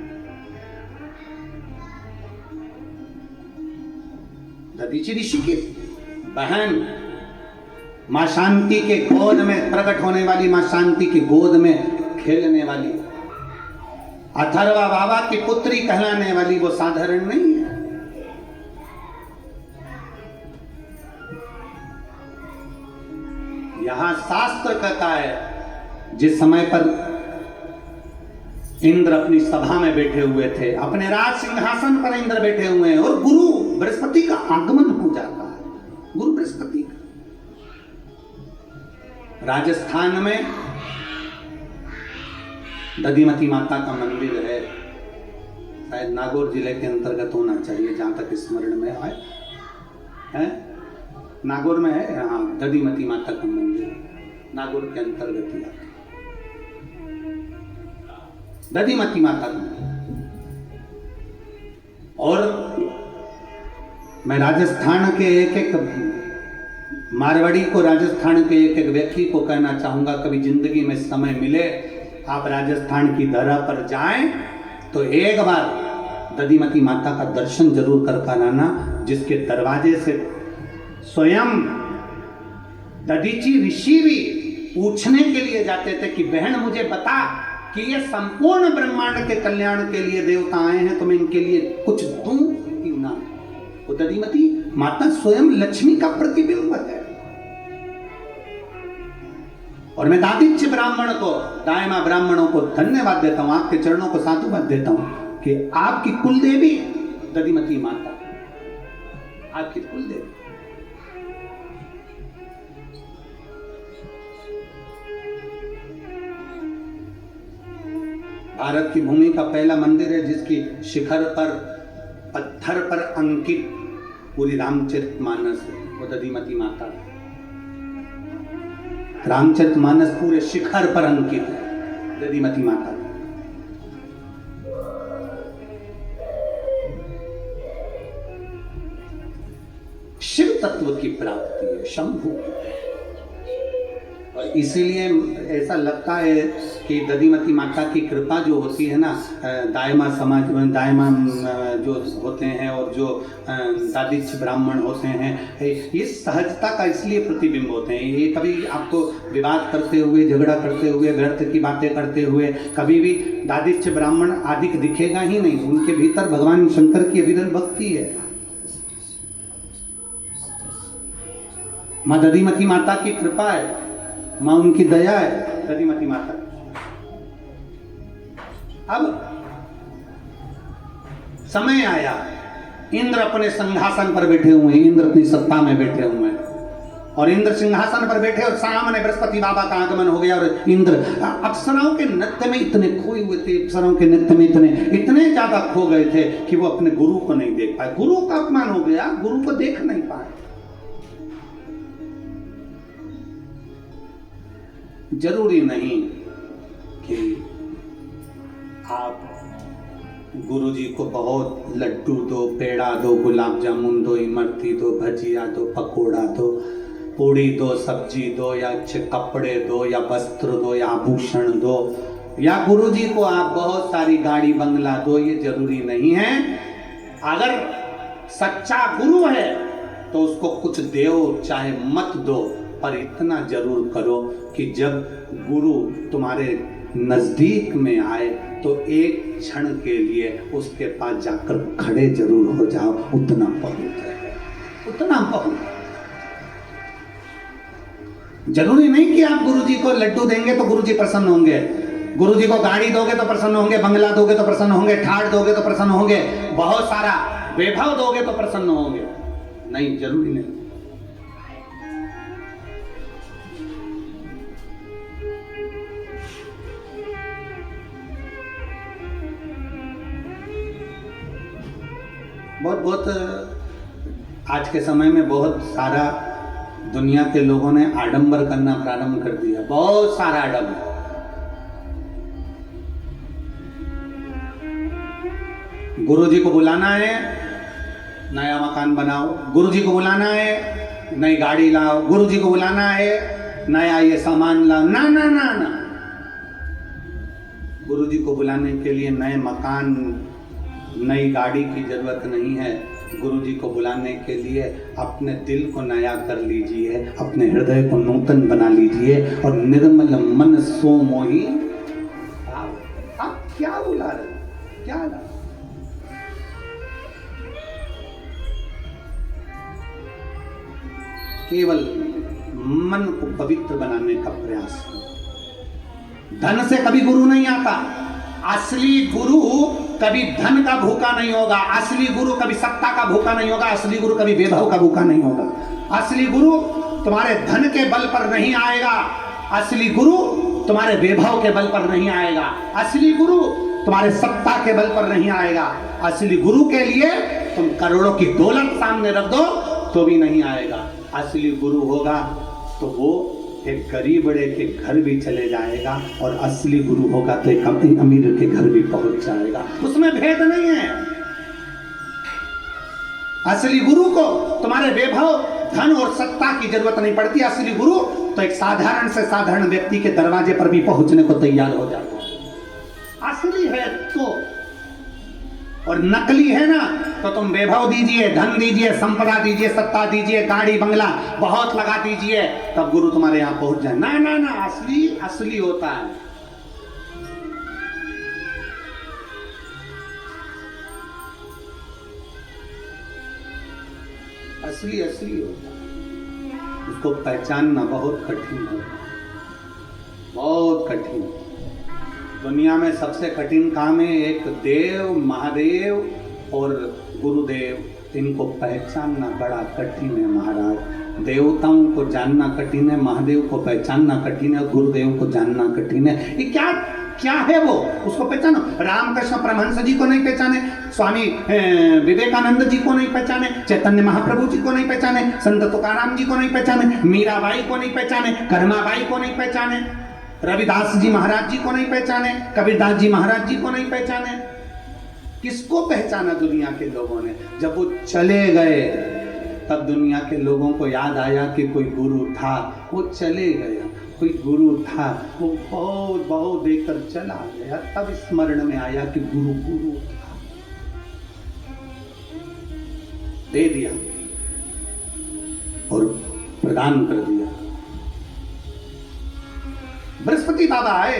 दधीचि ऋषि की बहन, मां शांति के गोद में प्रकट होने वाली, मां शांति की गोद में खेलने वाली, अथर्वा बाबा की पुत्री कहलाने वाली, वो साधारण नहीं है। यहां शास्त्र कहता है जिस समय पर इंद्र अपनी सभा में बैठे हुए थे, अपने राज सिंहासन पर इंद्र बैठे हुए हैं और गुरु बृहस्पति का आगमन हो जाता है। गुरु बृहस्पति का राजस्थान में दधिमती माता का मंदिर है, शायद नागौर जिले के अंतर्गत होना चाहिए जहां तक स्मरण में आए, है नागौर में है। हाँ, दधिमती माता का मंदिर नागौर के अंतर्गत ही आता है, दधिमती माता का। और मैं राजस्थान के एक एक मारवाड़ी को, राजस्थान के एक एक व्यक्ति को कहना चाहूंगा, कभी जिंदगी में समय मिले आप राजस्थान की धरा पर जाएं तो एक बार दधिमती माता का दर्शन जरूर कर आना, जिसके दरवाजे से स्वयं दधीचि ऋषि भी पूछने के लिए जाते थे कि बहन मुझे बता कि ये संपूर्ण ब्रह्मांड के कल्याण के लिए देवता आए हैं, तो मैं इनके लिए कुछ दूं कि ना। वो दधिमती माता स्वयं लक्ष्मी का प्रतिबिंब है। और मैं दादिच्य ब्राह्मण को, दायमा ब्राह्मणों को धन्यवाद देता हूं, आपके चरणों को साधुवाद देता हूं कि आपकी कुलदेवी दधिमती माता, आपकी कुलदेवी। भारत की भूमि का पहला मंदिर है जिसकी शिखर पर पत्थर पर अंकित पूरी रामचरितमानस है, वो दधिमती माता है। रामचरितमानस पूरे शिखर पर अंकित है, दधिमती माता। शिव तत्व की प्राप्ति है, शंभु। और इसीलिए ऐसा लगता है कि दधिमती माता की कृपा जो होती है ना, दायमा समाज में, दायमा जो होते हैं और जो दादिच्य ब्राह्मण होते हैं, ये सहजता का इसलिए प्रतिबिंब होते हैं। ये कभी आपको विवाद करते हुए, झगड़ा करते हुए, व्यर्थ की बातें करते हुए कभी भी दादिच्य ब्राह्मण आदि दिखेगा ही नहीं। उनके भीतर भगवान शंकर की अविरल भक्ति है। माँ दधिमती माता की कृपा है, माँ उनकी दया है, दधिमती माता। अब समय आया, इंद्र अपने सिंहासन पर बैठे हुए हैं, इंद्र अपनी सत्ता में बैठे हुए हैं, और इंद्र सिंहासन पर बैठे और सामने बृहस्पति बाबा का आगमन हो गया। और इंद्र अप्सराओं के नृत्य में इतने खोए हुए थे, अप्सराओं के नृत्य में इतने ज्यादा खो गए थे कि वो अपने गुरु को नहीं देख पाए। गुरु का अपमान हो गया, गुरु को देख नहीं पाए। जरूरी नहीं कि आप गुरुजी को बहुत लड्डू दो, पेड़ा दो, गुलाब जामुन दो, इमरती दो, भजिया दो, पकोड़ा दो, पूड़ी दो, सब्जी दो, या अच्छे कपड़े दो, या वस्त्र दो, या आभूषण दो, या गुरुजी को आप बहुत सारी गाड़ी बंगला दो। ये जरूरी नहीं है। अगर सच्चा गुरु है तो उसको कुछ दो चाहे मत दो, पर इतना जरूर करो कि जब गुरु तुम्हारे नजदीक में आए तो एक क्षण के लिए उसके पास जाकर खड़े जरूर हो जाओ। उतना बहुत है, उतना बहुत। जरूरी नहीं कि आप गुरुजी को लड्डू देंगे तो गुरुजी प्रसन्न होंगे, गुरुजी को गाड़ी दोगे तो प्रसन्न होंगे, बंगला दोगे तो प्रसन्न होंगे, ठाट दोगे तो प्रसन्न होंगे, बहुत सारा वैभव दोगे तो प्रसन्न होंगे। नहीं, जरूरी नहीं। बहुत आज के समय में बहुत सारा दुनिया के लोगों ने आडंबर करना प्रारंभ कर दिया, बहुत सारा आडंबर। गुरुजी को बुलाना है, नया मकान बनाओ, गुरुजी को बुलाना है, नई गाड़ी लाओ, गुरुजी को बुलाना है, नया ये सामान लाओ। ना ना ना ना, गुरुजी को बुलाने के लिए नए मकान, नई गाड़ी की जरूरत नहीं है। गुरु जी को बुलाने के लिए अपने दिल को नया कर लीजिए, अपने हृदय को नूतन बना लीजिए और निर्मल मन सो मोही। आप क्या बुला रहे हैं, क्या ला? केवल मन को पवित्र बनाने का प्रयास है। धन से कभी गुरु नहीं आता। असली गुरु कभी धन का भूखा नहीं होगा, असली गुरु कभी सत्ता का भूखा नहीं होगा, असली गुरु कभी वैभव का भूखा नहीं होगा। असली गुरु तुम्हारे धन के बल पर नहीं आएगा, असली गुरु तुम्हारे वैभव के बल पर नहीं आएगा, असली गुरु तुम्हारे सत्ता के बल पर नहीं आएगा। असली गुरु के लिए तुम करोड़ों की दौलत सामने रख दो तो भी नहीं आएगा। असली गुरु होगा तो वो एक गरीब बड़े के घर भी चले जाएगा और असली गुरु होगा तो एक अमीर के घर भी पहुंच जाएगा। उसमें भेद नहीं है। असली गुरु को तुम्हारे वैभव, धन और सत्ता की जरूरत नहीं पड़ती। असली गुरु तो एक साधारण से साधारण व्यक्ति के दरवाजे पर भी पहुंचने को तैयार हो जाता है। असली है तो, और नकली है ना तो तुम वैभव दीजिए, धन दीजिए, संपदा दीजिए, सत्ता दीजिए, गाड़ी बंगला बहुत लगा दीजिए, तब गुरु तुम्हारे यहां पहुंच जाए। ना ना ना, असली असली होता है। असली असली होता है। उसको पहचानना बहुत कठिन है, बहुत कठिन। दुनिया में सबसे कठिन काम है एक देव, महादेव और गुरुदेव। इनको पहचानना बड़ा कठिन है महाराज। देवताओं को जानना कठिन है, महादेव को पहचानना कठिन है, गुरुदेव को जानना कठिन है। ये क्या क्या है वो, उसको पहचानो। रामकृष्ण परमहंस जी को नहीं पहचाने, स्वामी विवेकानंद जी को नहीं पहचाने, चैतन्य महाप्रभु जी को नहीं पहचाने, संत तुकाराम जी को नहीं पहचाने, मीराबाई को नहीं पहचाने, कर्माबाई को नहीं पहचाने, रविदास जी महाराज जी को नहीं पहचाने, कबीरदास जी महाराज जी को नहीं पहचाने। किसको पहचाना दुनिया के लोगों ने? जब वो चले गए तब दुनिया के लोगों को याद आया कि कोई गुरु था। वो चले गया, कोई गुरु था, वो बहुत बहुत देखकर चला गया, तब स्मरण में आया कि गुरु गुरु था। दे दिया और प्रदान कर दिया। बृहस्पति बाबा आए,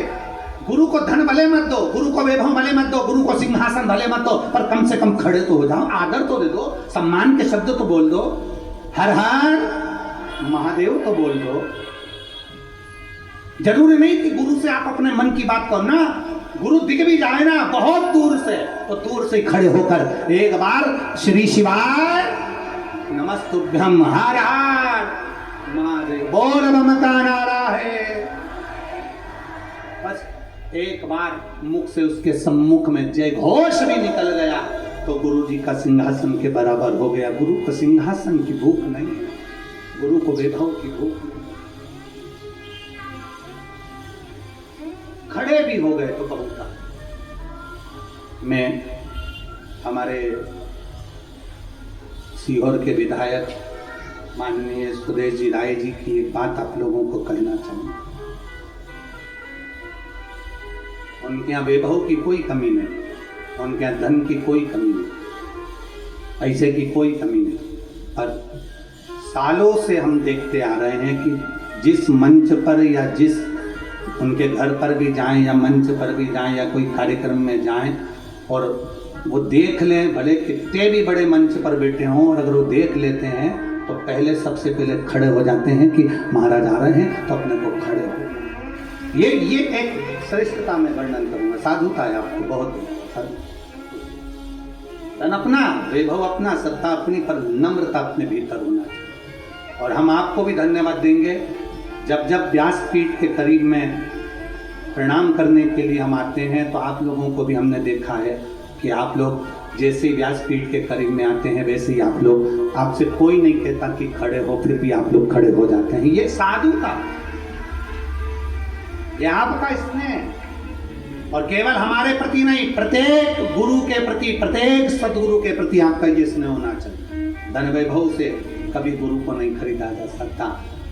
गुरु को धन भले मत दो, गुरु को वैभव भले मत दो, गुरु को सिंहासन भले मत दो, पर कम से कम खड़े तो हो जाओ, आदर तो दे दो, सम्मान के शब्द तो बोल दो, हर हर महादेव तो बोल दो। जरूरी नहीं कि गुरु से आप अपने मन की बात करो ना। गुरु दिख भी जाए ना बहुत दूर से, तो दूर से खड़े होकर एक बार श्री शिवाय नमस्तुभ्यम हर हर महादेव बोल बम का नारा है। बस एक बार मुख से उसके सम्मुख में जय घोष भी निकल गया तो गुरु जी का सिंहासन के बराबर हो गया। गुरु को सिंहासन की भूख नहीं है, गुरु को वैभव की भूख नहीं। खड़े भी हो गए तो बहुत था। मैं हमारे सीहोर के विधायक माननीय सुदेश जी राय जी की एक बात आप लोगों को कहना चाहूँगा। उनके यहाँ वैभव की कोई कमी नहीं, उनके यहाँ धन की कोई कमी नहीं, ऐसे की कोई कमी नहीं। पर सालों से हम देखते आ रहे हैं कि जिस मंच पर या जिस उनके घर पर भी जाएं या मंच पर भी जाएं या कोई कार्यक्रम में जाएं और वो देख लें, भले कितने भी बड़े मंच पर बैठे हों, और अगर वो देख लेते हैं तो पहले सबसे पहले खड़े हो जाते हैं कि महाराज आ रहे हैं तो अपने को खड़े हो। ये एक श्रेष्ठता में वर्णन करूंगा, साधुता है आपको बहुत। धन अपना, वैभव अपना, सत्ता अपनी, पर नम्रता अपने भीतर होना चाहिए। और हम आपको भी धन्यवाद देंगे जब जब व्यासपीठ के करीब में प्रणाम करने के लिए हम आते हैं तो आप लोगों को भी हमने देखा है कि आप लोग जैसे व्यासपीठ के करीब में आते हैं वैसे ही आप लोग, आपसे कोई नहीं कहता कि खड़े हो, फिर भी आप लोग खड़े हो जाते हैं। ये साधुता, ये आपका स्नेह, और केवल हमारे प्रति नहीं, प्रत्येक गुरु के प्रति, प्रत्येक सदगुरु के प्रति आपका ये स्नेह होना चाहिए। धन वैभव से कभी गुरु को नहीं खरीदा जा सकता।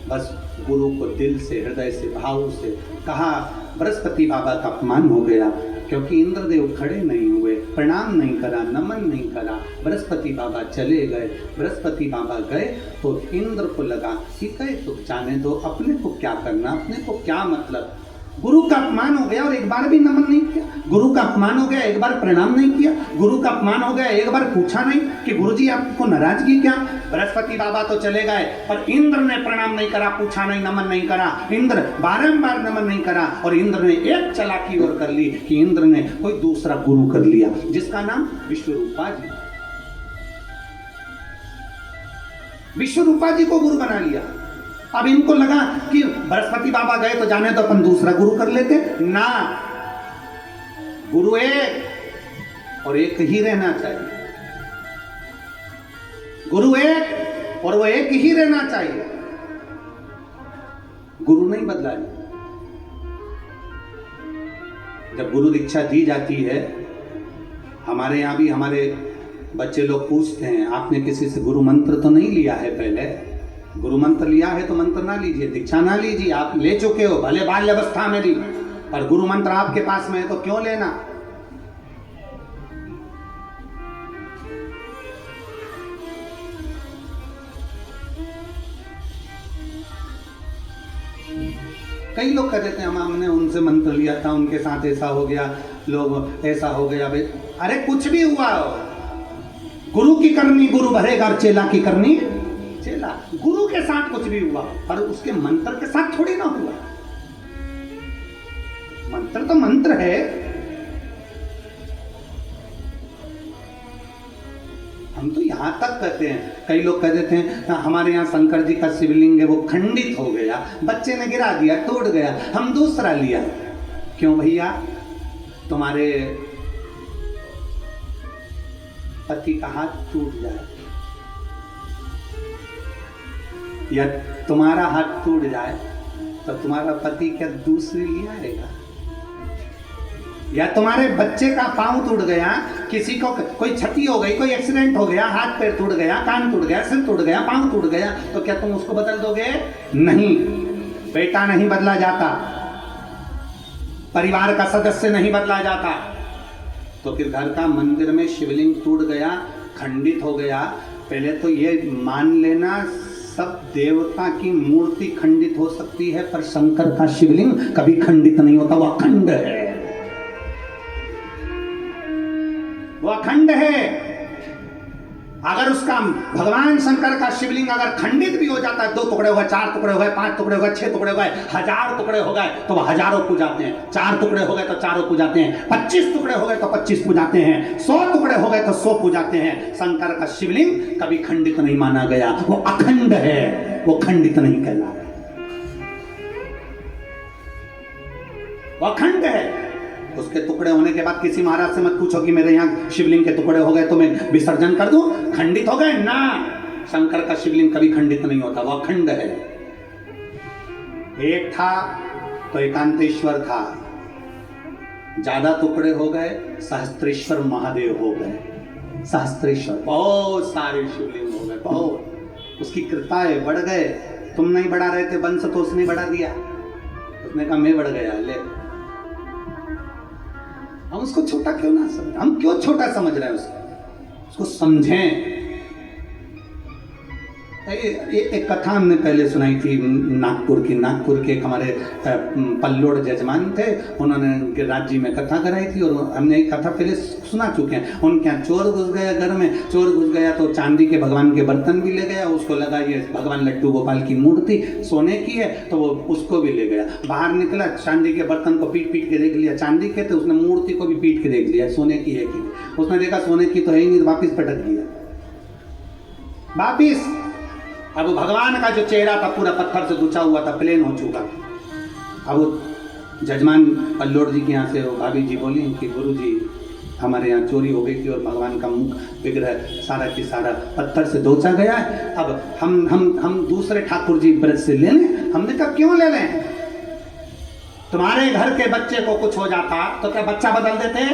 बस गुरु को दिल से, हृदय से, भाव से कहा। बृहस्पति बाबा का अपमान हो गया, क्योंकि इंद्रदेव खड़े नहीं हुए, प्रणाम नहीं करा, नमन नहीं करा। बृहस्पति बाबा चले गए। बृहस्पति बाबा गए तो इंद्र को लगा कि कहे तो जाने दो, अपने को क्या करना, अपने को क्या मतलब। गुरु का अपमान हो गया और एक बार भी नमन नहीं किया। गुरु का अपमान हो गया, एक बार प्रणाम नहीं किया। गुरु का अपमान हो गया, एक बार पूछा नहीं कि गुरुजी आपको नाराजगी क्या। बृहस्पति बाबा तो चले गए, पर इंद्र ने प्रणाम नहीं करा, पूछा नहीं, नमन नहीं करा। इंद्र बारंबार नमन नहीं करा और इंद्र ने एक चालाकी और कर ली कि इंद्र ने कोई दूसरा गुरु कर लिया, जिसका नाम विश्वरूपा जी। विश्वरूपा जी को गुरु बना लिया। अब इनको लगा कि बृहस्पति बाबा गए तो जाने तो अपन दूसरा गुरु कर लेते ना। गुरु एक और एक ही रहना चाहिए। गुरु एक और वो एक ही रहना चाहिए। गुरु नहीं बदला। जब गुरु दीक्षा दी जाती है, हमारे यहां भी हमारे बच्चे लोग पूछते हैं, आपने किसी से गुरु मंत्र तो नहीं लिया है? पहले गुरु मंत्र लिया है तो मंत्र ना लीजिए, दीक्षा ना लीजिए। आप ले चुके हो, भले बाल्य अवस्था में ली, पर गुरु मंत्र आपके पास में है तो क्यों लेना। कई लोग कह देते हैं हमने उनसे मंत्र लिया था, उनके साथ ऐसा हो गया, लोग ऐसा हो गया। अरे कुछ भी हुआ हो, गुरु की करनी गुरु भरेगा और चेला की करनी चेला। गुरु के साथ कुछ भी हुआ पर उसके मंत्र के साथ थोड़ी ना हुआ। मंत्र तो मंत्र है। हम तो यहां तक कहते हैं, कई लोग कह देते हैं हमारे यहाँ शंकर जी का शिवलिंग है वो खंडित हो गया, बच्चे ने गिरा दिया, टूट गया, हम दूसरा लिया। क्यों भैया? तुम्हारे पति का हाथ टूट जाए या तुम्हारा हाथ टूट जाए तो तुम्हारा पति क्या दूसरी ले आएगा? या तुम्हारे बच्चे का पांव टूट गया, किसी को कोई क्षति हो गई, कोई एक्सीडेंट हो गया, हाथ पैर टूट गया, कान टूट गया, सिर टूट गया, पांव टूट गया, तो क्या तुम उसको बदल दोगे? नहीं, बेटा नहीं बदला जाता, परिवार का सदस्य नहीं बदला जाता। तो फिर घर का मंदिर में शिवलिंग टूट गया, खंडित हो गया, पहले तो ये मान लेना सब देवता की मूर्ति खंडित हो सकती है, पर शंकर का शिवलिंग कभी खंडित नहीं होता, वो अखंड है। वो अखंड है। अगर उसका भगवान शंकर का शिवलिंग अगर खंडित भी हो जाता है, 2 टुकड़े हो गए, 4 टुकड़े हो गए, 5 टुकड़े हो गए, 6 टुकड़े हो गए, 1000 टुकड़े हो गए तो वह हजारों पूजाते हैं। 4 टुकड़े हो गए तो चारों पूजाते हैं, 25 टुकड़े हो गए तो 25 पूजाते हैं, 100 टुकड़े हो गए तो 100 पूजाते हैं। शंकर का शिवलिंग कभी खंडित नहीं माना गया, वो अखंड है, वो खंडित नहीं कहला, वो अखंड है। उसके टुकड़े होने के बाद किसी महाराज से मत पूछो कि मेरे यहाँ शिवलिंग के टुकड़े हो गए तो मैं विसर्जन कर दूं, खंडित हो गए ना। शंकर का शिवलिंग कभी खंडित नहीं होता, वो अखंड है। एक था तो एकांतेश्वर था, ज्यादा टुकड़े हो गए, सहस्त्रेश्वर महादेव हो गए। सहस्त्रेश्वर, बहुत सारे शिवलिंग हो गए, बहुत। उसकी कृपा है, बढ़ गए। तुम नहीं बढ़ा रहे थे वंश तो उसने बढ़ा दिया, उसने कहा मैं बढ़ गया, ले। हम उसको छोटा क्यों ना समझें? हम क्यों छोटा समझ रहे हैं उसको समझें। एक कथा हमने पहले सुनाई थी नागपुर के एक हमारे पल्लोड़ जजमान थे, उन्होंने राज्य में कथा कराई थी और हमने एक कथा पहले सुना चुके हैं। उनके यहाँ चोर घुस गया घर में, चोर घुस गया तो चांदी के भगवान के बर्तन भी ले गया, उसको लगा ये भगवान लड्डू गोपाल की मूर्ति सोने की है तो वो उसको भी ले गया। बाहर निकला, चांदी के बर्तन को पीट के देख लिया, चांदी के तो उसने मूर्ति को भी पीट के देख लिया सोने की है कि। उसने देखा सोने की तो है ही नहीं, वापिस पटक दिया वापिस। अब भगवान का जो चेहरा था पूरा पत्थर से गुचा हुआ था, प्लेन हो चुका। अब जजमान पल्लोड़ जी के यहाँ से वो भाभी जी बोली कि गुरु जी हमारे यहाँ चोरी हो गई थी और भगवान का मुख विग्रह सारा की सारा पत्थर से दोचा गया है, अब हम दूसरे ठाकुर जी ब्रज से ले लें। हमने कहा क्यों ले लें? तुम्हारे घर के बच्चे को कुछ हो जाता तो क्या बच्चा बदल देते?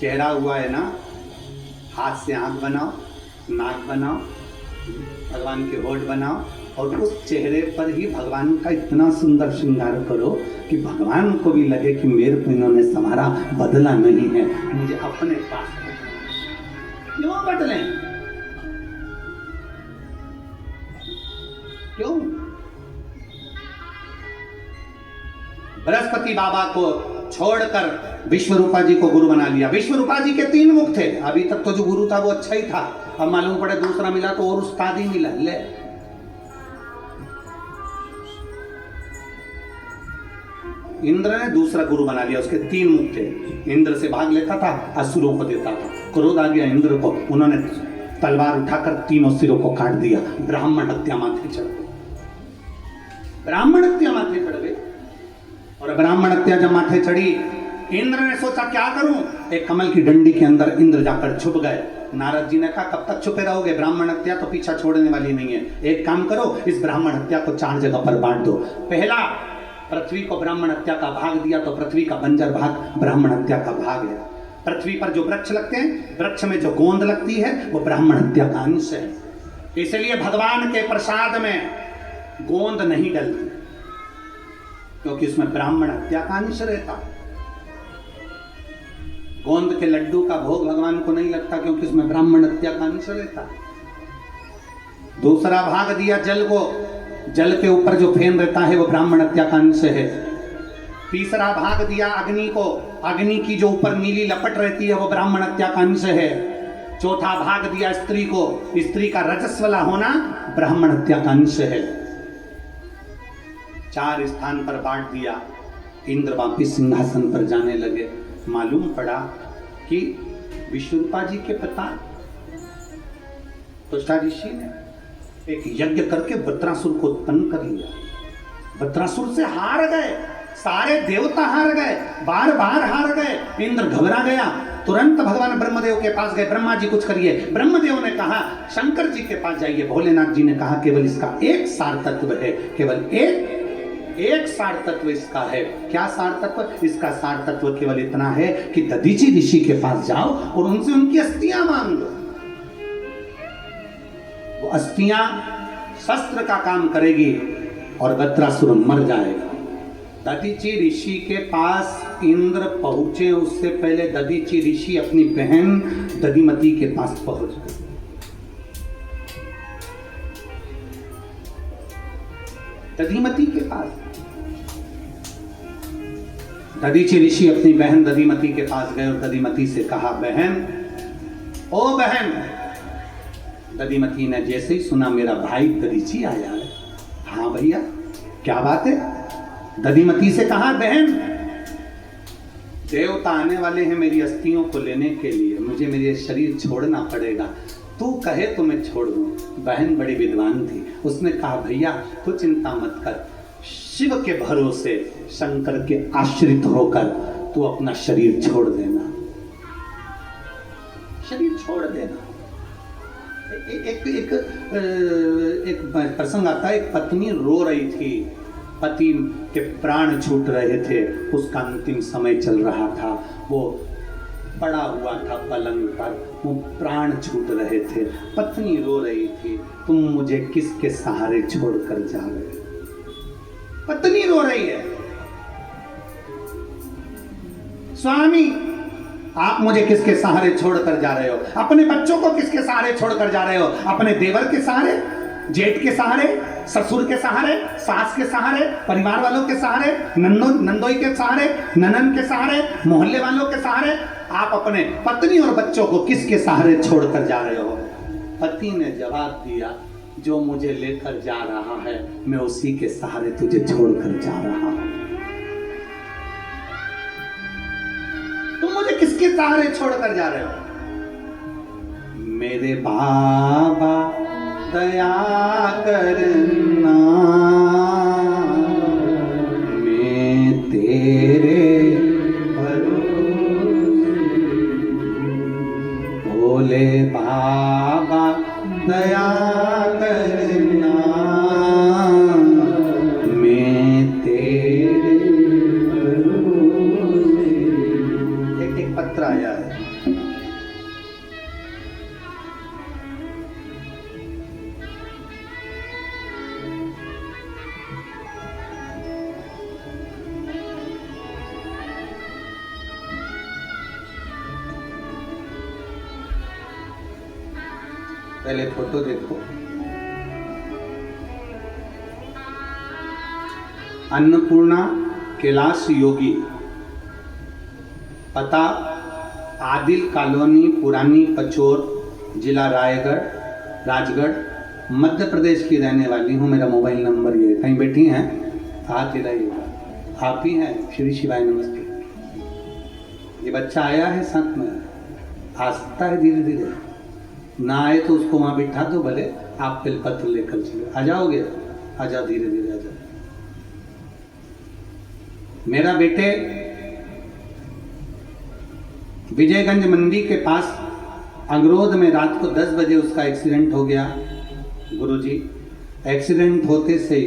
चेहरा हुआ है ना, हाथ से आंख बनाओ, नाक बनाओ, भगवान के होठ बनाओ, और उस चेहरे पर ही भगवान का इतना सुंदर श्रृंगार करो कि भगवान को भी लगे कि मेरे को इन्होंने संभारा, बदला नहीं है, मुझे अपने पास क्यों बदलें, क्यों? बृहस्पति बाबा को छोड़कर विश्वरूपा जी को गुरु बना लिया। विश्वरूपा जी के 3 मुख थे, अभी तक तो जो गुरु था वो अच्छा ही था, अब मालूम पड़े दूसरा मिला तो और उस्ताद ही मिला। ले इंद्र ने दूसरा गुरु बना लिया, उसके 3 मुख थे, इंद्र से भाग लेता था, असुरों को देता था। क्रोध आ गया इंद्र को, उन्होंने तलवार उठाकर तीनों सिरों को काट दिया। ब्राह्मण हत्या माथे चढ़ गई, ब्राह्मण हत्या माथे चढ़ गई। और ब्राह्मण हत्या जब माथे चढ़ी, इंद्र ने सोचा क्या करूं, एक कमल की डंडी के अंदर इंद्र जाकर छुप गए। नारद जी ने कहा कब तक छुपे रहोगे, ब्राह्मण हत्या तो पीछा छोड़ने वाली नहीं है, एक काम करो, इस ब्राह्मण हत्या को 4 जगह पर बांट दो। पहला, पृथ्वी को ब्राह्मण हत्या का भाग दिया तो पृथ्वी का बंजर भाग ब्राह्मण हत्या का भाग है। पृथ्वी पर जो वृक्ष लगते हैं, वृक्ष में जो गोंद लगती है वो ब्राह्मण हत्या का अंश है, इसलिए भगवान के प्रसाद में गोंद नहीं डलती, क्योंकि उसमें ब्राह्मण हत्या का अंश रहता। गोंद के लड्डू का भोग भगवान को नहीं लगता, क्योंकि उसमें ब्राह्मण हत्या का अंश रहता। दूसरा भाग दिया जल को, जल के ऊपर जो फेन रहता है वो ब्राह्मण हत्या का अंश है। तीसरा भाग दिया अग्नि को, अग्नि की जो ऊपर नीली लपट रहती है वो ब्राह्मण हत्या का अंश है। चौथा भाग दिया स्त्री को, स्त्री का रजस्वला होना ब्राह्मण हत्या का अंश है। 4 स्थान पर बांट दिया। इंद्र वापिस सिंहासन पर जाने लगे, मालूम पड़ा कि विश्वरूपा जी के पिता तुष्टा ऋषि ने एक यज्ञ करके वृत्रासुर को उत्पन्न कर लिया। वृत्रासुर से हार गए, सारे देवता हार गए, बार बार हार गए। इंद्र घबरा गया, तुरंत भगवान ब्रह्मदेव के पास गए, ब्रह्मा जी कुछ करिए। ब्रह्मदेव ने कहा शंकर जी के पास जाइए। भोलेनाथ जी ने कहा केवल इसका एक सार तत्व है, केवल एक सार तत्व इसका है। क्या सार तत्व? इसका सार तत्व केवल इतना है कि दधीचि ऋषि के पास जाओ और उनसे उनकी अस्थियां मांग लो। वो अस्थियां शस्त्र का काम करेगी और वृत्रासुर मर जाएगा। दधीचि ऋषि के पास इंद्र पहुंचे उससे पहले दधीचि ऋषि अपनी बहन दधिमती के पास पहुंच गए। दधिमती के पास दधीचि ऋषि अपनी बहन दधिमती के पास गए और दधिमती से कहा, बहन, ओ बहन। दधिमती ने जैसे ही सुना मेरा भाई दधीचि आया है, हाँ भैया क्या बात है? दधिमती से कहा, बहन देवता आने वाले हैं मेरी अस्थियों को लेने के लिए, मुझे मेरे शरीर छोड़ना पड़ेगा, तू कहे तो मैं छोड़ दूं। बहन बड़ी विद्वान थी, उसने कहा भैया तू चिंता मत कर, शिव के भरोसे शंकर के आश्रित होकर तू अपना शरीर छोड़ देना, शरीर छोड़ देना। एक प्रसंग आता है, एक पत्नी रो रही थी, पति के प्राण छूट रहे थे, उसका अंतिम समय चल रहा था, वो पड़ा हुआ था पलंग पर, वो प्राण छूट रहे थे। पत्नी रो रही थी, तुम मुझे किसके सहारे छोड़कर जा रहे हो? पत्नी रो रही है, स्वामी आप मुझे किसके सहारे छोड़कर जा रहे हो? अपने बच्चों को किसके सहारे छोड़कर जा रहे हो? अपने देवर के सहारे, जेठ के सहारे, ससुर के सहारे, सास के सहारे, परिवार वालों के सहारे, नंदोई के सहारे, ननन के सहारे, मोहल्ले वालों के सहारे, आप अपने पत्नी और बच्चों को किसके सहारे छोड़कर जा रहे हो? पति ने जवाब दिया, जो मुझे लेकर जा रहा है मैं उसी के सहारे तुझे छोड़कर जा रहा हूं। तुम मुझे किसके सहारे छोड़कर जा रहे हो? मेरे बाबा दया करना, मैं तेरे भरोसे, भोले बाबा दया करना, मैं तेरे भरोसे। एक पत्र आया है, पहले फोटो देखो। अन्नपूर्णा कैलाश योगी, पता आदिल कॉलोनी, पुरानी पचोर, जिला राजगढ़, मध्य प्रदेश की रहने वाली हूँ। मेरा मोबाइल नंबर ये, कहीं बैठी हैं? हाथ हिलाइएगा। आप ही हैं? श्री शिवाय नमस्ते। ये बच्चा आया है साथ में, आ सकता है धीरे धीरे, ना आए तो उसको वहाँ बिठा दो, भले आप बिलपत्र लेकर चले। आ जाओगे? आ जाओ, धीरे धीरे आ जाओ। मेरा बेटे विजयगंज मंडी के पास अंगरोध में रात को 10 बजे उसका एक्सीडेंट हो गया। गुरुजी, एक्सीडेंट होते से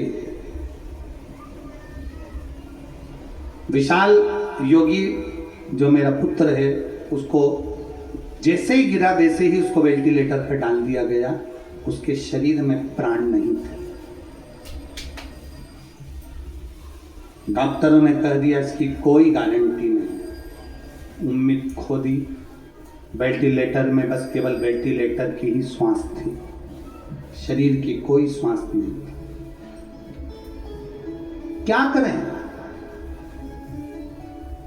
विशाल योगी जो मेरा पुत्र है, उसको जैसे ही गिरा वैसे ही उसको वेंटिलेटर पर डाल दिया गया। उसके शरीर में प्राण नहीं थे। डॉक्टरों ने कह दिया इसकी कोई गारंटी नहीं। उम्मीद खो दी। वेंटिलेटर में बस केवल वेंटिलेटर की ही श्वास थी, शरीर की कोई श्वास नहीं थी। क्या करें?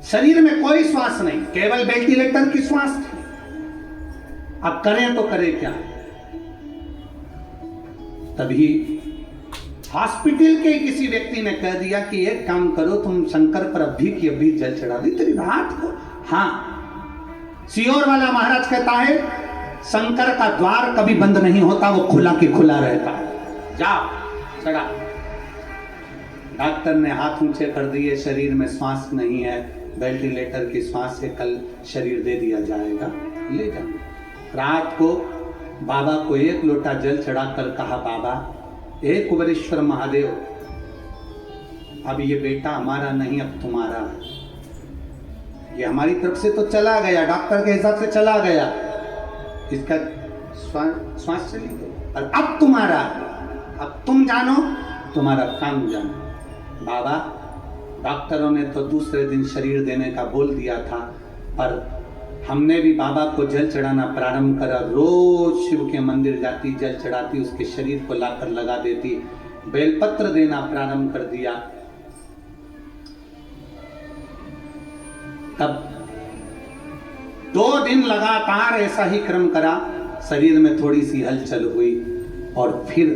शरीर में कोई श्वास नहीं, केवल वेंटिलेटर की श्वास थी। अब करें तो करें क्या? तभी हॉस्पिटल के किसी व्यक्ति ने कह दिया कि एक काम करो, तुम शंकर पर अभी की अभी जल चढ़ा दी तेरी रात को। हाँ, सियोर वाला महाराज कहता है शंकर का द्वार कभी बंद नहीं होता, वो खुला की खुला रहता है। जाओ चढ़ा। डॉक्टर ने हाथ ऊंचे कर दिए, शरीर में श्वास नहीं है, वेंटिलेटर की श्वास से कल शरीर दे दिया जाएगा, ले जाओ। रात को बाबा को एक लोटा जल चढ़ाकर कहा, बाबा हे कुबेरेश्वर महादेव, अब ये बेटा हमारा नहीं, अब तुम्हारा है। ये हमारी तरफ से तो चला गया, डॉक्टर के हिसाब से चला गया, इसका श्वास चली गई, और अब तुम्हारा, अब तुम जानो, तुम्हारा काम जानो। बाबा, डॉक्टरों ने तो दूसरे दिन शरीर देने का बोल दिया था, पर हमने भी बाबा को जल चढ़ाना प्रारंभ करा। रोज शिव के मंदिर जाती, जल चढ़ाती, उसके शरीर को लाकर लगा देती, बेलपत्र देना प्रारंभ कर दिया। तब 2 दिन लगातार ऐसा ही क्रम करा, शरीर में थोड़ी सी हलचल हुई, और फिर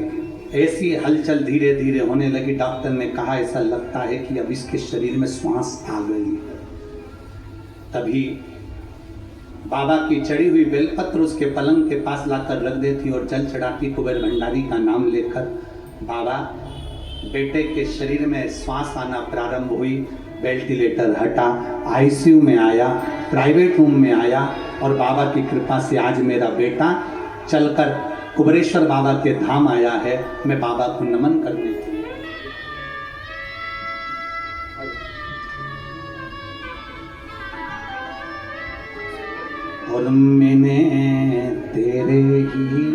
ऐसी हलचल धीरे धीरे होने लगी। डॉक्टर ने कहा ऐसा लगता है कि अब इसके शरीर में श्वास आ गई। तभी बाबा की चढ़ी हुई बेलपत्र उसके पलंग के पास लाकर रख देती और जल चढ़ाती कुबेर भंडारी का नाम लेकर। बाबा, बेटे के शरीर में श्वास आना प्रारंभ हुई, वेंटिलेटर हटा, आईसीयू में आया, प्राइवेट रूम में आया, और बाबा की कृपा से आज मेरा बेटा चलकर कुबेरेश्वर बाबा के धाम आया है। मैं बाबा को नमन करने के लिए। और मैंने तेरे ही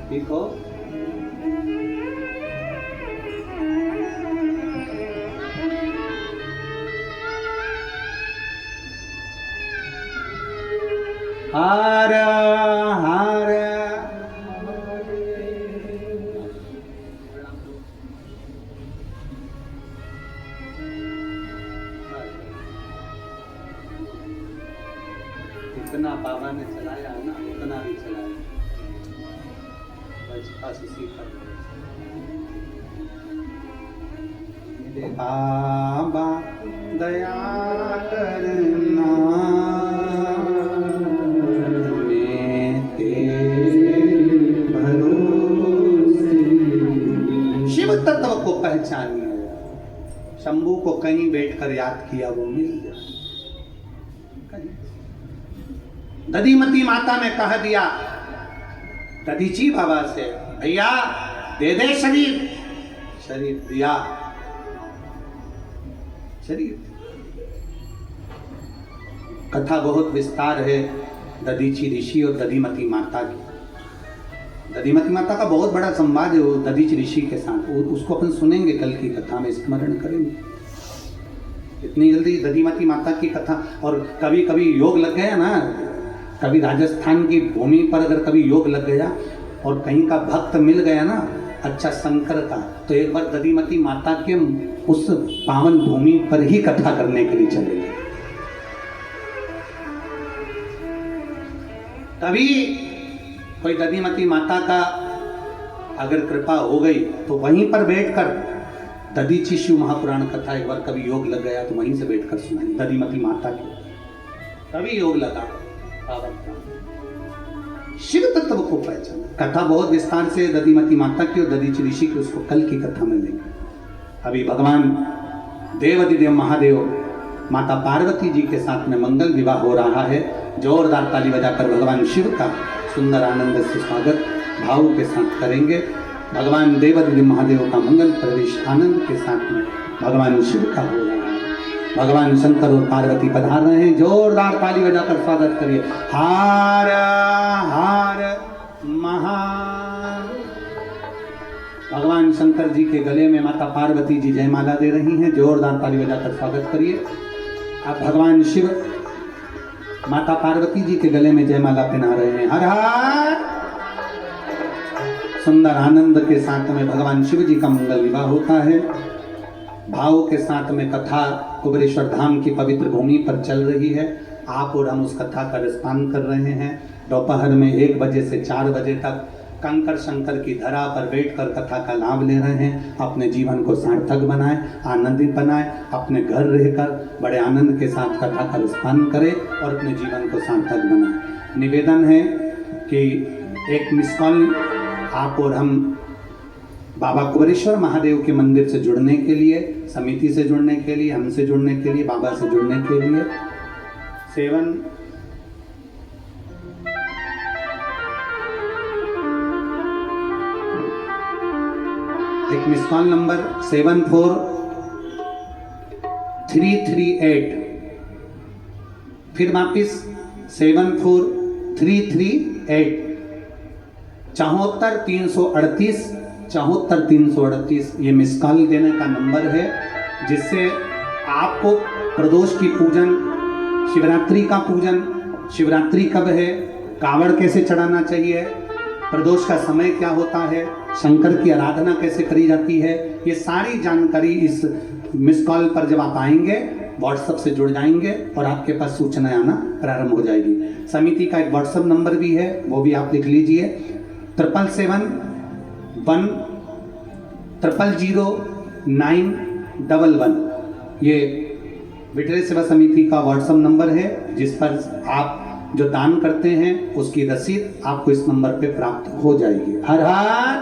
ठीक हो? हर हर इतना बाबा ने चलाया है ना, उतना भी चलाया। बाबा दया करना, मैं तेरे भरोसे। शिव तत्व को पहचानिए। शंभू को कहीं बैठकर याद किया, वो मिल गया। दधीमती माता ने कह दिया दधीची बाबा से, भैया दे दे शरीर, शरीर दिया, शरीर। कथा बहुत विस्तार है दधीची ऋषि और दधिमती माता की। दधिमती माता का बहुत बड़ा संवाद है वो दधीची ऋषि के साथ, उसको अपन सुनेंगे कल की कथा में, स्मरण करेंगे। इतनी जल्दी दधिमती माता की कथा, और कभी कभी योग लग गया ना, कभी राजस्थान की भूमि पर अगर कभी योग लग गया और कहीं का भक्त मिल गया ना, अच्छा शंकर का, तो एक बार दधिमती माता के उस पावन भूमि पर ही कथा करने के लिए चले गए। तभी कोई दधिमती माता का अगर कृपा हो गई तो वहीं पर बैठकर दधीची शिव महापुराण कथा एक बार कभी योग लग गया तो वहीं से बैठकर सुनाई दधिमती माता की। तभी योग लगा, शिव तत्व को पहचाना। कथा बहुत विस्तार से दधिमती माता की और दधीची ऋषि की, उसको कल की कथा में लेंगे। अभी भगवान देवाधिदेव महादेव माता पार्वती जी के साथ में मंगल विवाह हो रहा है। जोरदार ताली बजाकर भगवान शिव का सुंदर आनंद से स्वागत भाव के साथ करेंगे। भगवान देवाधिदेव महादेव का मंगल प्रवेश आनंद के साथ में भगवान शिव का हो रहा है। भगवान शंकर और पार्वती पधार रहे हैं, जोरदार ताली बजाकर स्वागत करिए। हार हार महा। भगवान शंकर जी के गले में माता पार्वती जी जयमाला दे रही हैं, जोरदार ताली बजाकर स्वागत करिए। अब भगवान शिव माता पार्वती जी के गले में जयमाला पहना रहे हैं। हर हर। सुंदर आनंद के साथ में भगवान शिव जी का मंगल विवाह होता है। भाव के साथ में कथा कुबेरेश्वर धाम की पवित्र भूमि पर चल रही है। आप और हम उस कथा का रसपान कर रहे हैं। दोपहर में 1 बजे से 4 बजे तक कंकर शंकर की धरा पर बैठकर कथा का लाभ ले रहे हैं। अपने जीवन को सार्थक बनाएं, आनंदित बनाएं, अपने घर रहकर बड़े आनंद के साथ कथा का रसपान करें और अपने जीवन को सार्थक बनाएं। निवेदन है कि एक मिस कॉल आप और हम बाबा कुबेरेश्वर महादेव के मंदिर से जुड़ने के लिए, समिति से जुड़ने के लिए, हमसे जुड़ने के लिए, बाबा से जुड़ने के लिए 7 एक मिस कॉल नंबर 74338, फिर वापिस 74338, 74 338 ये मिस कॉल देने का नंबर है, जिससे आपको प्रदोष की पूजन, शिवरात्रि का पूजन, शिवरात्रि कब है, कावड़ कैसे चढ़ाना चाहिए, प्रदोष का समय क्या होता है, शंकर की आराधना कैसे करी जाती है, ये सारी जानकारी इस मिस कॉल पर जब आप आएंगे व्हाट्सएप से जुड़ जाएंगे और आपके पास सूचनाएं आना प्रारंभ हो जाएगी। समिति का एक व्हाट्सएप नंबर भी है, वो भी आप लिख लीजिए 777100911। ये विठल सेवा समिति का व्हाट्सएप नंबर है, जिस पर आप जो दान करते हैं उसकी रसीद आपको इस नंबर पे प्राप्त हो जाएगी। हर हर